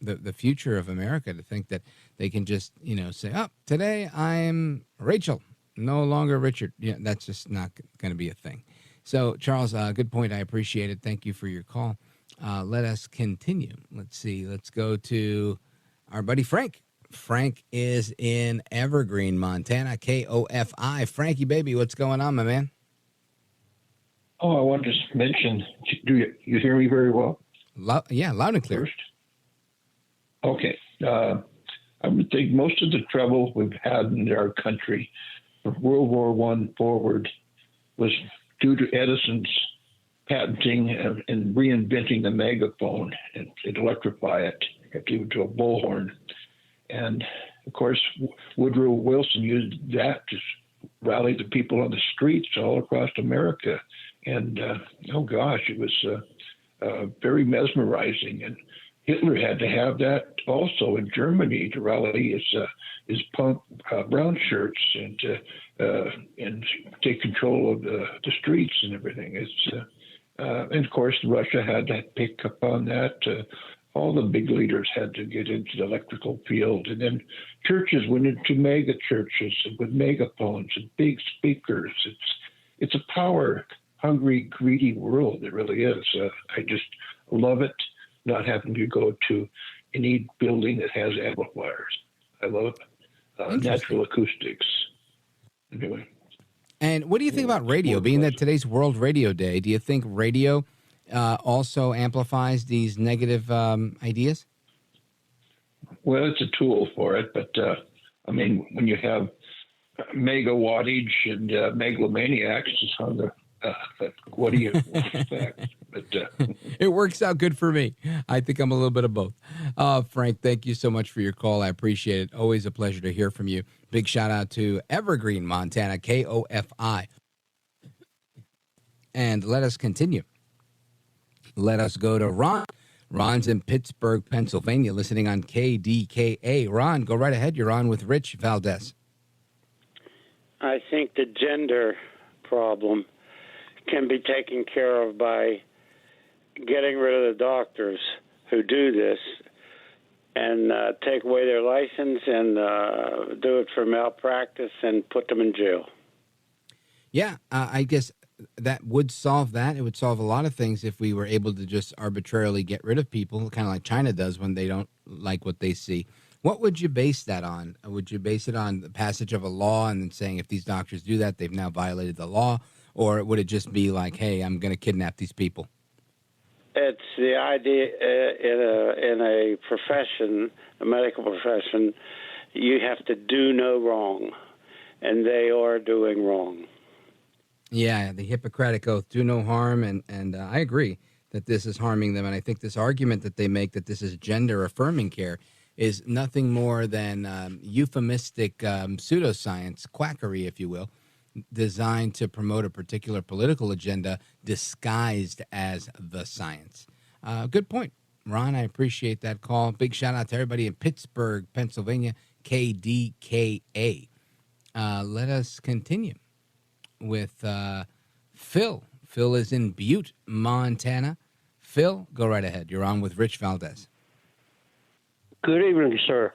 the future of America, to think that they can just, say, oh, today I'm Rachel, no longer Richard. Yeah, that's just not going to be a thing. So, Charles, good point. I appreciate it. Thank you for your call. Let us continue. Let's see. Let's go to our buddy Frank. Frank is in Evergreen, Montana, KOFI. Frankie, baby, what's going on, my man? Oh, I wanted to mention, do you hear me very well? Loud and clear. First. Okay. I would think most of the trouble we've had in our country from World War I forward was due to Edison's patenting and reinventing the megaphone and electrify it, give it to a bullhorn. And, of course, Woodrow Wilson used that to rally the people on the streets all across America. And, it was very mesmerizing. And Hitler had to have that also in Germany to rally his punk brown shirts and take control of the streets and everything. And of course, Russia had to pick up on that. All the big leaders had to get into the electrical field, and then churches went into mega churches with megaphones and big speakers. It's a power-hungry, greedy world. It really is. I just love it. Not having to go to any building that has amplifiers. I love natural acoustics. Anyway. And what do you think about radio? Being that today's World Radio Day, do you think radio also amplifies these negative ideas? Well, it's a tool for it, but when you have mega wattage and megalomaniacs on the what do you expect? But it works out good for me. I think I'm a little bit of both. Frank, thank you so much for your call. I appreciate it. Always a pleasure to hear from you. Big shout out to Evergreen, Montana, KOFI. And let us continue. Let us go to Ron. Ron's in Pittsburgh, Pennsylvania, listening on KDKA. Ron, go right ahead. You're on with Rich Valdez. I think the gender problem can be taken care of by getting rid of the doctors who do this and take away their license and do it for malpractice and put them in jail. Yeah, I guess that would solve that. It would solve a lot of things if we were able to just arbitrarily get rid of people, kind of like China does when they don't like what they see. What would you base that on? Would you base it on the passage of a law and then saying if these doctors do that, they've now violated the law? Or would it just be like, hey, I'm going to kidnap these people? It's the idea in a profession, a medical profession, you have to do no wrong, and they are doing wrong. Yeah, the Hippocratic Oath, do no harm, and I agree that this is harming them. And I think this argument that they make that this is gender-affirming care is nothing more than euphemistic pseudoscience, quackery, if you will, designed to promote a particular political agenda disguised as the science. Good point, Ron. I appreciate that call. Big shout out to everybody in Pittsburgh, Pennsylvania, Let us continue with Phil Phil is in Butte, Montana. Phil, go right ahead. You're on with Rich Valdez. Good evening, sir.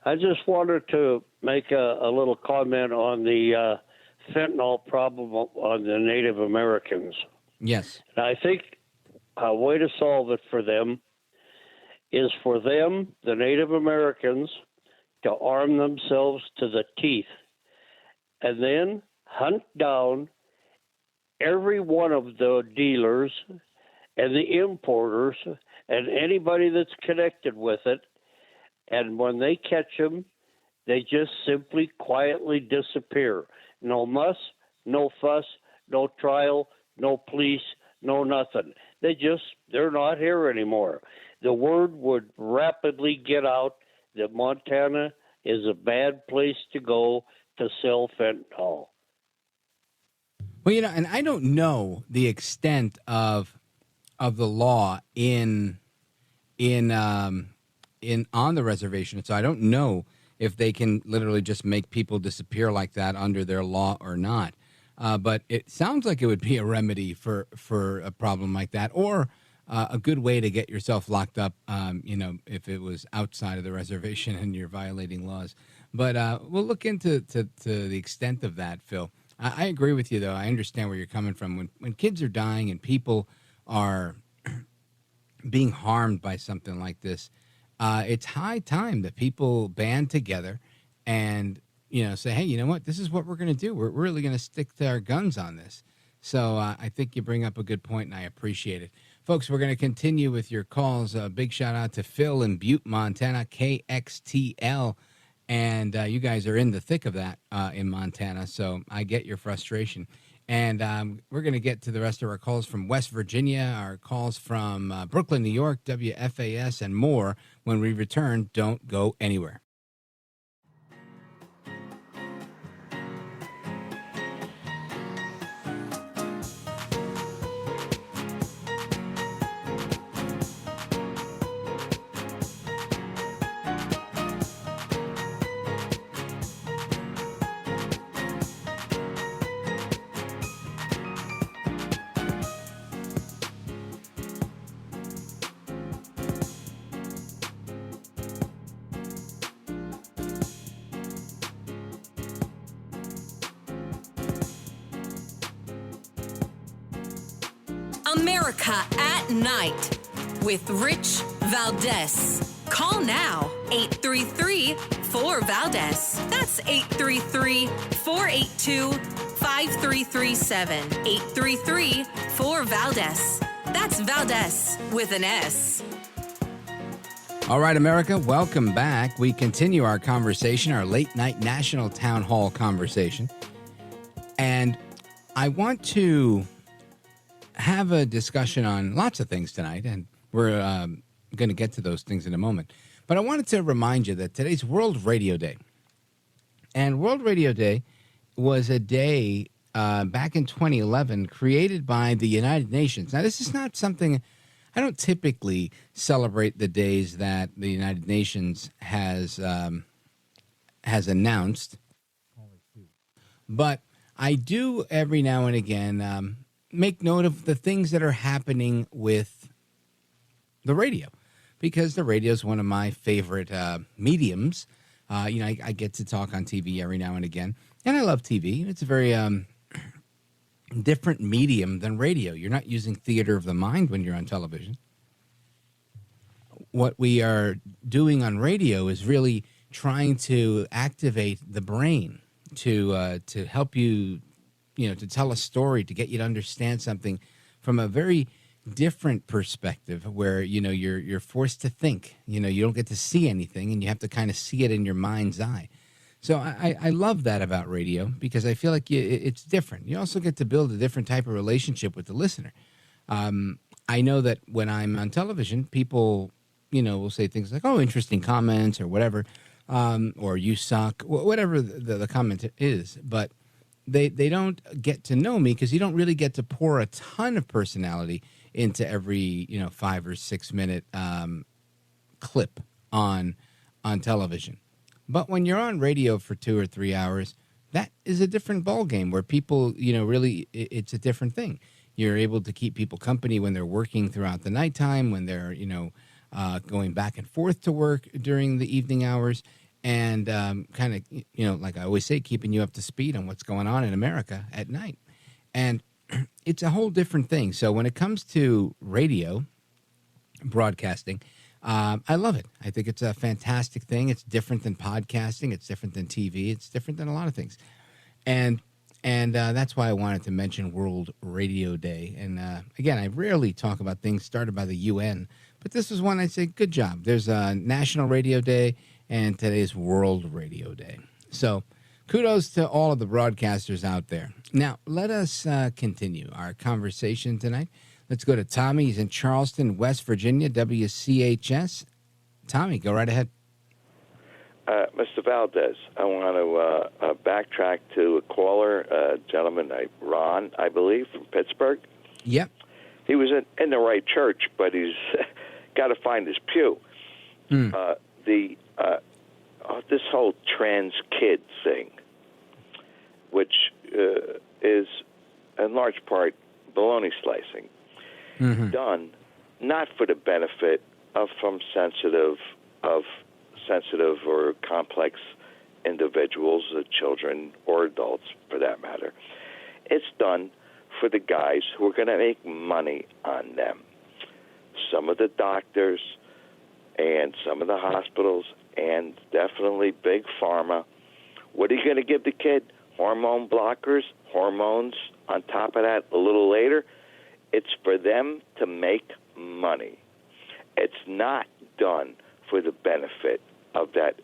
I just wanted to make a little comment on the fentanyl problem on the Native Americans. Yes. And I think a way to solve it for them is for them, the Native Americans, to arm themselves to the teeth and then hunt down every one of the dealers and the importers and anybody that's connected with it. And when they catch them, they just simply quietly disappear. No muss, no fuss, no trial, no police, no nothing. They're not here anymore. The word would rapidly get out that Montana is a bad place to go to sell fentanyl. Well, and I don't know the extent of the law on the reservation, so I don't know if they can literally just make people disappear like that under their law or not. But it sounds like it would be a remedy for a problem like that, or a good way to get yourself locked up, if it was outside of the reservation and you're violating laws. But we'll look into the extent of that, Phil. I agree with you, though. I understand where you're coming from. When kids are dying and people are being harmed by something like this, it's high time that people band together and say, hey, you know what? This is what we're going to do. We're really going to stick to our guns on this. So I think you bring up a good point, and I appreciate it. Folks, we're going to continue with your calls. A big shout-out to Phil in Butte, Montana, KXTL. And you guys are in the thick of that in Montana, so I get your frustration. And we're going to get to the rest of our calls from West Virginia, our calls from Brooklyn, New York, WFAS, and more when we return. Don't go anywhere. America at Night with Rich Valdez. Call now, 833-4-VALDEZ. That's 833-482-5337. 833-4-VALDEZ. That's Valdez with an S. All right, America, welcome back. We continue our conversation, our late night national town hall conversation. And I want to have a discussion on lots of things tonight, and we're going to get to those things in a moment. But I wanted to remind you that today's World Radio Day. And World Radio Day was a day back in 2011 created by the United Nations. Now, this is not something, I don't typically celebrate the days that the United Nations has announced, but I do every now and again make note of the things that are happening with the radio, because the radio is one of my favorite mediums. I get to talk on TV every now and again, and I love TV. It's a very different medium than radio. You're not using theater of the mind when you're on television. What we are doing on radio is really trying to activate the brain to help you, to tell a story, to get you to understand something from a very different perspective where, you're forced to think. You don't get to see anything, and you have to kind of see it in your mind's eye. So I love that about radio, because I feel like it's different. You also get to build a different type of relationship with the listener. I know that when I'm on television, people, will say things like, oh, interesting comments or whatever, or you suck, whatever the comment is. But they don't get to know me, because you don't really get to pour a ton of personality into every 5 or 6 minute clip on television. But when you're on radio for 2 or 3 hours, that is a different ballgame where people really, it's a different thing. You're able to keep people company when they're working throughout the nighttime, when they're, going back and forth to work during the evening hours, and kind of, like I always say, keeping you up to speed on what's going on in America at night. And it's a whole different thing. So when it comes to radio broadcasting, I love it. I think it's a fantastic thing. It's different than podcasting. It's different than TV. It's different than a lot of things. And that's why I wanted to mention World Radio Day. And again, I rarely talk about things started by the UN, but this is one I'd say, good job. There's a National Radio Day, and today's World Radio Day. So kudos to all of the broadcasters out there. Now, let us continue our conversation tonight. Let's go to Tommy. He's in Charleston, West Virginia, WCHS. Tommy, go right ahead. Mr. Valdez, I want to backtrack to a caller, a gentleman, Ron, I believe, from Pittsburgh. Yep. He was in the right church, but he's got to find his pew. This whole trans kid thing, which is in large part baloney slicing, done not for the benefit of sensitive or complex individuals, children or adults for that matter. It's done for the guys who are going to make money on them. Some of the doctors and some of the hospitals and definitely big pharma. What are you going to give the kid? Hormone blockers, hormones on top of that a little later? It's for them to make money. It's not done for the benefit of that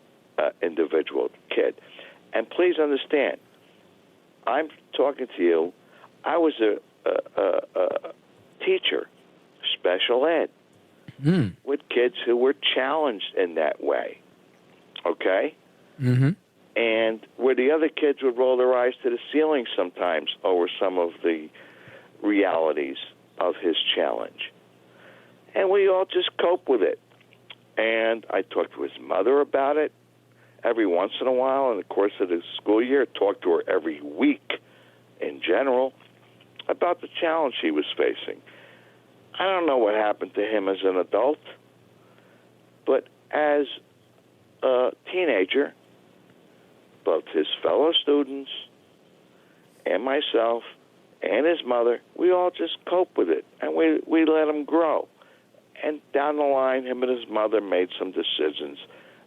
individual kid. And please understand, I'm talking to you. I was a teacher, special ed, with kids who were challenged in that way. Okay? Mm-hmm. And where the other kids would roll their eyes to the ceiling sometimes over some of the realities of his challenge. And we all just cope with it. And I talked to his mother about it every once in a while in the course of the school year. Talked to her every week in general about the challenge he was facing. I don't know what happened to him as an adult, but as a teenager, both his fellow students and myself and his mother, we all just cope with it, and we let him grow. And down the line, him and his mother made some decisions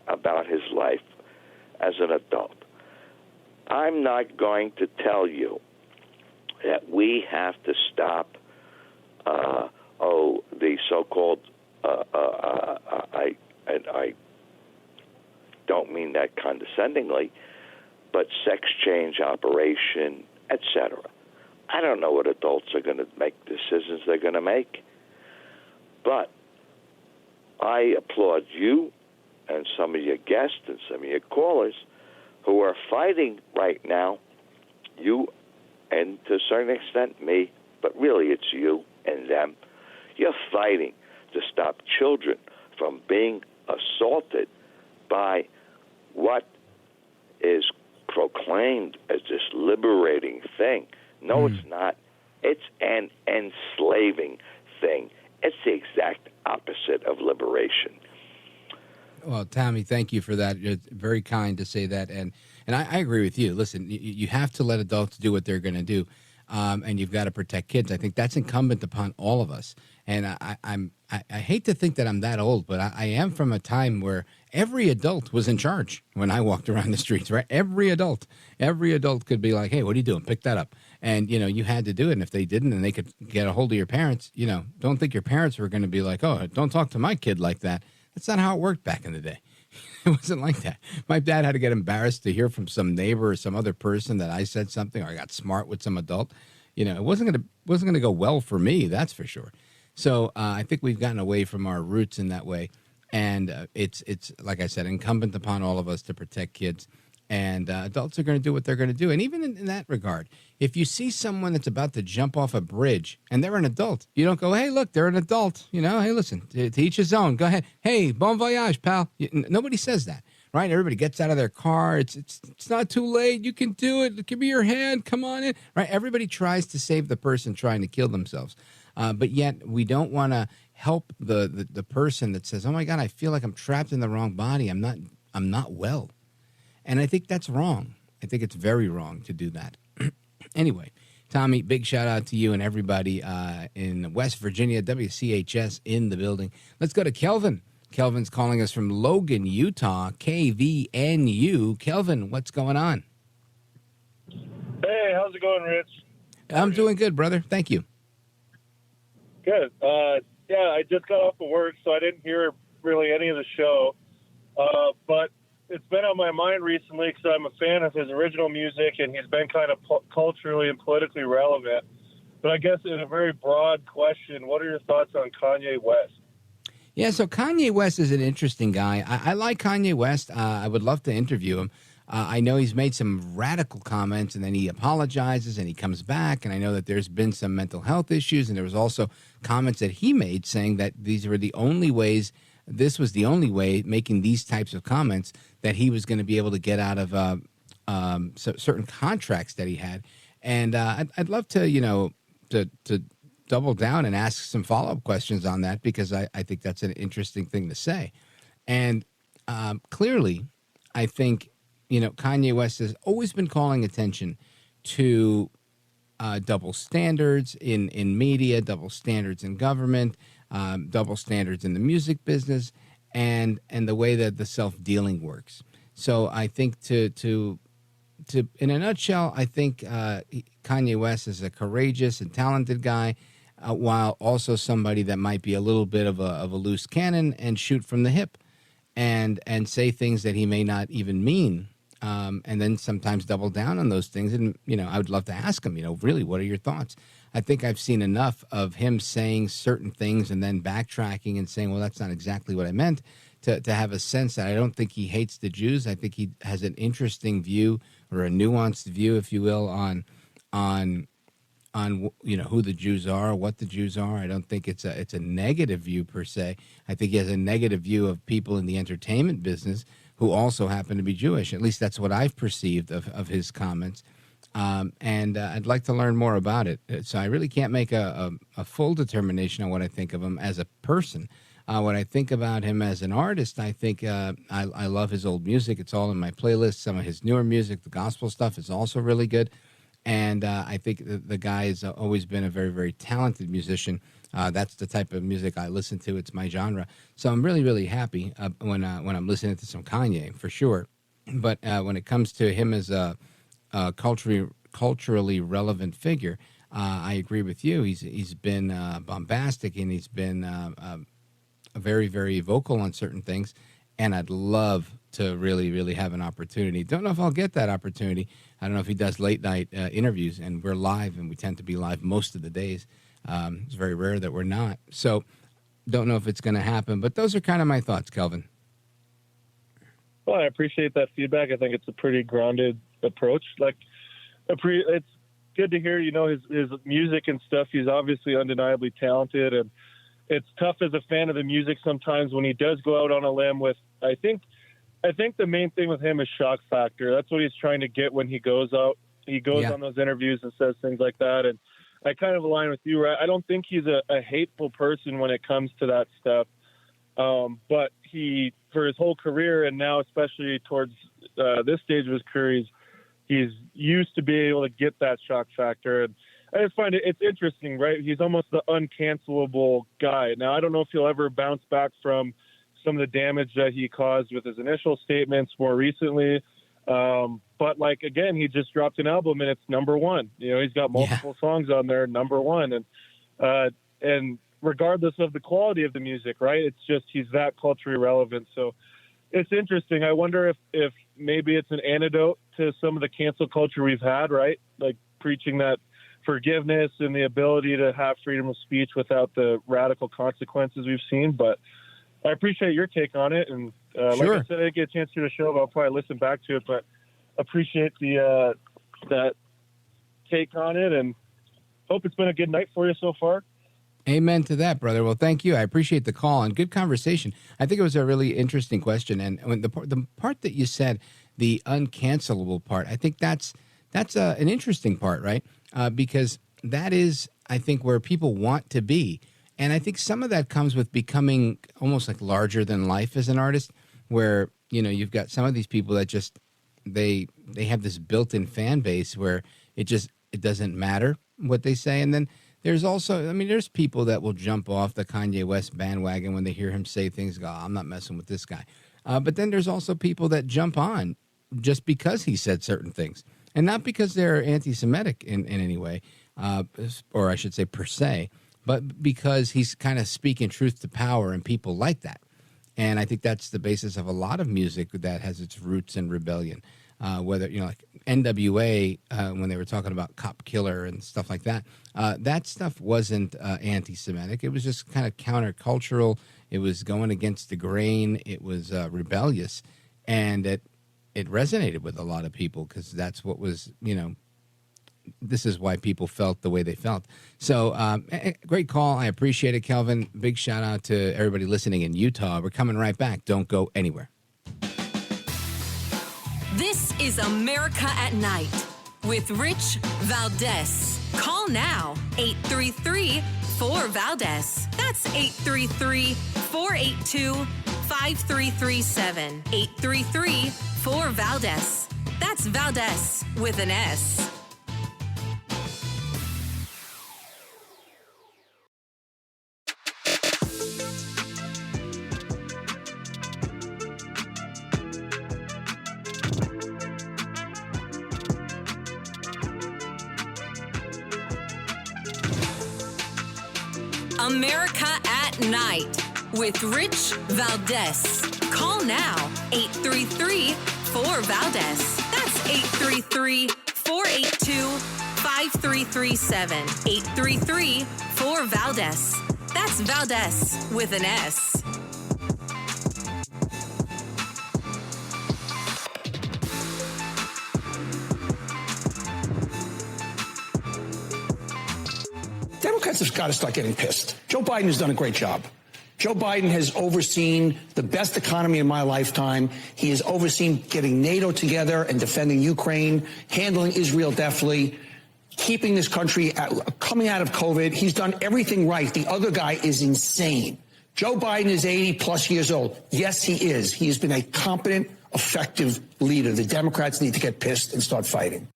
about his life as an adult. I'm not going to tell you that we have to stop the so-called, I don't mean that condescendingly, but sex change operation, etc. I don't know what adults are going to make decisions they're going to make, but I applaud you and some of your guests and some of your callers who are fighting right now, you and to a certain extent me, but really it's you and them. You're fighting to stop children from being assaulted by what is proclaimed as this liberating thing. No, it's not. It's an enslaving thing. It's the exact opposite of liberation. Well, Tommy, thank you for that. It's very kind to say that, and I agree with you. Listen, you have to let adults do what they're going to do, and you've got to protect kids. I think that's incumbent upon all of us. And I hate to think that I'm that old, but I am from a time where every adult was in charge when I walked around the streets, right? Every adult could be like, hey, what are you doing? Pick that up. And, you had to do it. And if they didn't, and they could get a hold of your parents, don't think your parents were going to be like, oh, don't talk to my kid like that. That's not how it worked back in the day. It wasn't like that. My dad had to get embarrassed to hear from some neighbor or some other person that I said something or I got smart with some adult. It wasn't going to go well for me, that's for sure. So I think we've gotten away from our roots in that way. And it's like I said, incumbent upon all of us to protect kids. And adults are going to do what they're going to do. And even in that regard, if you see someone that's about to jump off a bridge and they're an adult, you don't go, hey, look, they're an adult. Hey, listen, to each his own. Go ahead. Hey, bon voyage, pal. Nobody says that. right? Everybody gets out of their car. It's not too late. You can do it. Give me your hand. Come on in, right? Everybody tries to save the person trying to kill themselves, but yet we don't want to help the person that says, "Oh my God, I feel like I'm trapped in the wrong body. I'm not well," and I think that's wrong. I think it's very wrong to do that. Anyway, Tommy, big shout out to you and everybody in West Virginia, WCHS in the building. Let's go to Kelvin. Kelvin's calling us from Logan, Utah, KVNU. Kelvin, what's going on? Hey, how's it going, Rich? I'm doing good, brother. Thank you. Good. Yeah, I just got off of work, so I didn't hear really any of the show. But it's been on my mind recently because I'm a fan of his original music, and he's been kind of culturally and politically relevant. But I guess in a very broad question, what are your thoughts on Kanye West? Yeah, so Kanye West is an interesting guy. I like Kanye West. I would love to interview him. I know he's made some radical comments, and then he apologizes, and he comes back. And I know that there's been some mental health issues, and there was also comments that he made saying that these were the only ways, this was the only way, making these types of comments, that he was going to be able to get out of certain contracts that he had. And I'd love to, to double down and ask some follow-up questions on that, because I think that's an interesting thing to say. And clearly, I think, Kanye West has always been calling attention to double standards in media, double standards in government, double standards in the music business, and the way that the self-dealing works. So I think to in a nutshell, I think Kanye West is a courageous and talented guy, while also somebody that might be a little bit of a loose cannon and shoot from the hip, and say things that he may not even mean, and then sometimes double down on those things. And I would love to ask him, really, what are your thoughts? I think I've seen enough of him saying certain things and then backtracking and saying, well, that's not exactly what I meant, to have a sense that I don't think he hates the Jews. I think he has an interesting view, or a nuanced view, if you will, on who the Jews are, what the Jews are. I don't think it's a negative view per se. I think he has a negative view of people in the entertainment business who also happen to be Jewish. At least that's what I've perceived of his comments. And I'd like to learn more about it. So I really can't make a full determination on what I think of him as a person. What I think about him as an artist, I think I love his old music. It's all in my playlist. Some of his newer music, the gospel stuff, is also really good. And I think the guy has always been a very, very talented musician. That's the type of music I listen to. It's my genre. So I'm really, really happy when I'm listening to some Kanye, for sure. But when it comes to him as a culturally relevant figure, I agree with you. He's been bombastic, and he's been very, very vocal on certain things. And I'd love to really, really have an opportunity. Don't know if I'll get that opportunity. I don't know if he does late night interviews, and we're live, and we tend to be live most of the days. It's very rare that we're not. So don't know if it's going to happen, but those are kind of my thoughts, Kelvin. Well, I appreciate that feedback. I think it's a pretty grounded approach. It's good to hear, his music and stuff. He's obviously undeniably talented, and it's tough as a fan of the music sometimes when he does go out on a limb with, I think the main thing with him is shock factor. That's what he's trying to get when he goes out. He goes on those interviews and says things like that. And I kind of align with you, right? I don't think he's a hateful person when it comes to that stuff. But he, for his whole career, and now especially towards this stage of his career, he's used to being able to get that shock factor. And I just find it's interesting, right? He's almost the uncancelable guy. Now, I don't know if he'll ever bounce back from some of the damage that he caused with his initial statements more recently. But again, he just dropped an album and it's number one. He's got multiple songs on there, number one. And regardless of the quality of the music, right? It's just, he's that culturally relevant. So it's interesting. I wonder if maybe it's an antidote to some of the cancel culture we've had, right? Like preaching that forgiveness and the ability to have freedom of speech without the radical consequences we've seen. But I appreciate your take on it. And like I said, I didn't get a chance to the show, but I'll probably listen back to it. But appreciate that take on it, and hope it's been a good night for you so far. Amen to that, brother. Well, thank you. I appreciate the call and good conversation. I think it was a really interesting question. And when the part that you said, the uncancelable part, I think that's an interesting part, right? Because that is, I think, where people want to be. And I think some of that comes with becoming almost like larger than life as an artist, where, you know, you've got some of these people that just, they have this built-in fan base where it doesn't matter what they say. And then there's also, I mean, there's people that will jump off the Kanye West bandwagon when they hear him say things, go, I'm not messing with this guy. But then there's also people that jump on just because he said certain things. And not because they're anti-Semitic in any way, or I should say per se, but because he's kind of speaking truth to power and people like that. And I think that's the basis of a lot of music that has its roots in rebellion. Whether, you know, like NWA, when they were talking about Cop Killer and stuff like that, that stuff wasn't anti-Semitic. It was just kind of countercultural. It was going against the grain. It was rebellious. And it resonated with a lot of people because that's what was, you know, this is why people felt the way they felt. So great call. I appreciate it, Kelvin. Big shout out to everybody listening in Utah. We're coming right back. Don't go anywhere. This is America at Night with Rich Valdez. Call now, 833-4-VALDEZ. That's 833-482-5337. 833-4-VALDEZ. That's Valdez with an S. America at Night with Rich Valdez. Call now, 833-4-VALDEZ. That's 833-482-5337. 833-4-VALDEZ. That's Valdez with an S. Democrats have got to start getting pissed. Joe Biden has done a great job. Joe Biden has overseen the best economy in my lifetime. He has overseen getting NATO together and defending Ukraine, handling Israel deftly, keeping this country coming out of COVID. He's done everything right. The other guy is insane. Joe Biden is 80 plus years old. Yes, he is. He has been a competent, effective leader. The Democrats need to get pissed and start fighting.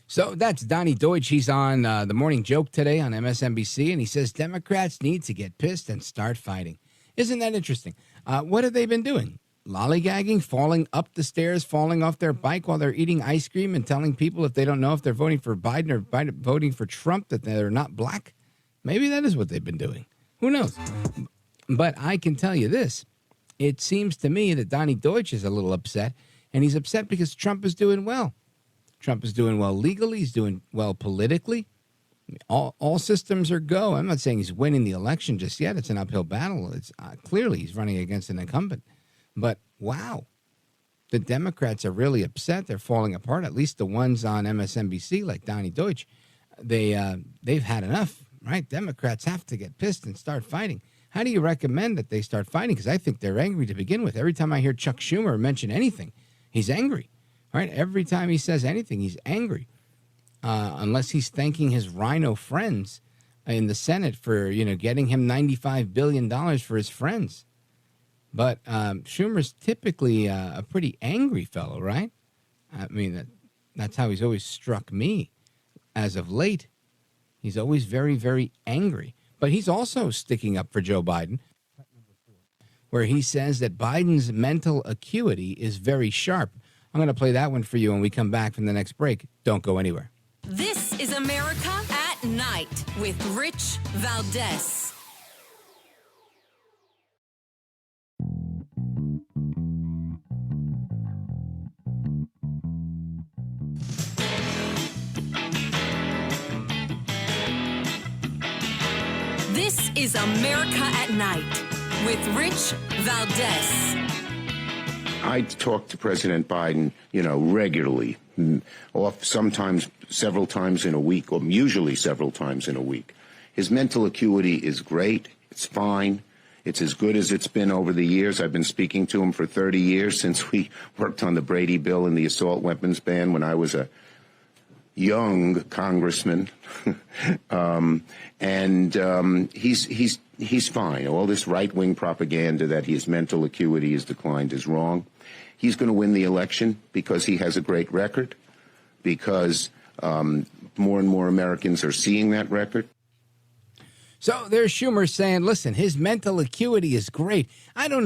So that's Donnie Deutsch. He's on The Morning Joke today on MSNBC, and he says Democrats need to get pissed and start fighting. Isn't that interesting? What have they been doing? Lollygagging, falling up the stairs, falling off their bike while they're eating ice cream and telling people if they don't know if they're voting for Biden or voting for Trump that they're not black? Maybe that is what they've been doing. Who knows? But I can tell you this. It seems to me that Donnie Deutsch is a little upset, and he's upset because Trump is doing well. Trump is doing well legally. He's doing well politically. All systems are go. I'm not saying he's winning the election just yet. It's an uphill battle. It's clearly he's running against an incumbent. But wow, the Democrats are really upset. They're falling apart. At least the ones on MSNBC, like Donnie Deutsch, they've had enough, right? Democrats have to get pissed and start fighting. How do you recommend that they start fighting? Because I think they're angry to begin with. Every time I hear Chuck Schumer mention anything, he's angry. Right? Every time he says anything, he's angry. Unless he's thanking his rhino friends in the Senate for, you know, getting him $95 billion for his friends. But Schumer's typically a pretty angry fellow, right? I mean, that's how he's always struck me as of late. He's always very, very angry. But he's also sticking up for Joe Biden, where he says that Biden's mental acuity is very sharp. I'm going to play that one for you when we come back from the next break. Don't go anywhere. This is America at Night with Rich Valdez. This is America at Night with Rich Valdez. I talk to President Biden, regularly, sometimes several times in a week, or usually several times in a week. His mental acuity is great. It's fine. It's as good as it's been over the years. I've been speaking to him for 30 years since we worked on the Brady bill and the assault weapons ban when I was a young congressman. He's fine. All this right-wing propaganda that his mental acuity has declined is wrong. He's going to win the election because he has a great record, because more and more Americans are seeing that record. So there's Schumer saying, listen, his mental acuity is great. I don't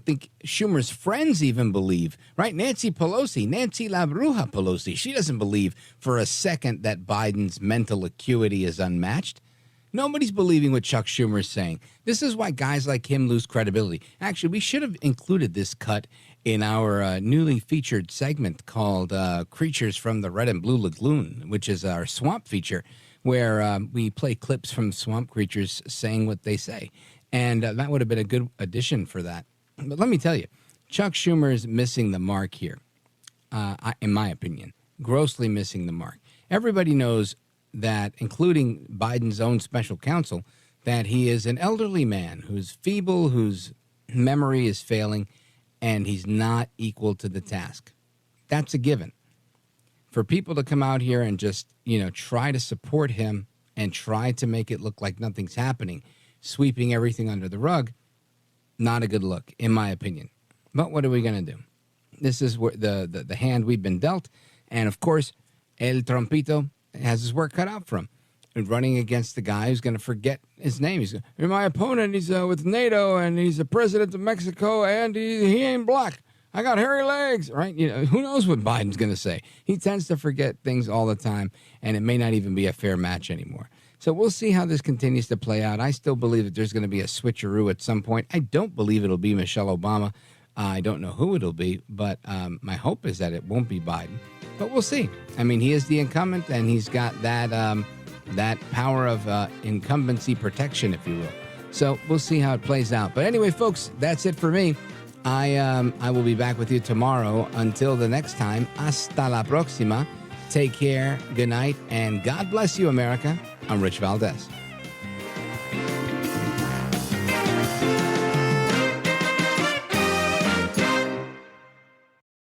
think Schumer's friends even believe, right? Nancy La Bruja Pelosi, she doesn't believe for a second that Biden's mental acuity is unmatched. Nobody's believing what Chuck Schumer is saying. This is why guys like him lose credibility. Actually, we should have included this cut in our newly featured segment called Creatures from the Red and Blue Lagoon, which is our swamp feature, where we play clips from swamp creatures saying what they say. And that would have been a good addition for that. But let me tell you, Chuck Schumer is missing the mark here, in my opinion, grossly missing the mark. Everybody knows that, including Biden's own special counsel, that he is an elderly man who's feeble, whose memory is failing, and he's not equal to the task. That's a given. For people to come out here and just, try to support him and try to make it look like nothing's happening, sweeping everything under the rug, not a good look, in my opinion. But what are we going to do? This is the hand we've been dealt. And, of course, El Trompito has his work cut out for him. And running against the guy who's going to forget his name. He's my opponent. He's with NATO, and he's the president of Mexico, and he ain't black. I got hairy legs, right? Who knows what Biden's going to say? He tends to forget things all the time, and it may not even be a fair match anymore. So we'll see how this continues to play out. I still believe that there's going to be a switcheroo at some point. I don't believe it'll be Michelle Obama. I don't know who it'll be, but my hope is that it won't be Biden. But we'll see. I mean, he is the incumbent, and he's got that power of incumbency protection, if you will. So we'll see how it plays out. But anyway, folks, that's it for me. I will be back with you tomorrow. Until the next time, hasta la próxima. Take care, good night, and God bless you, America. I'm Rich Valdez.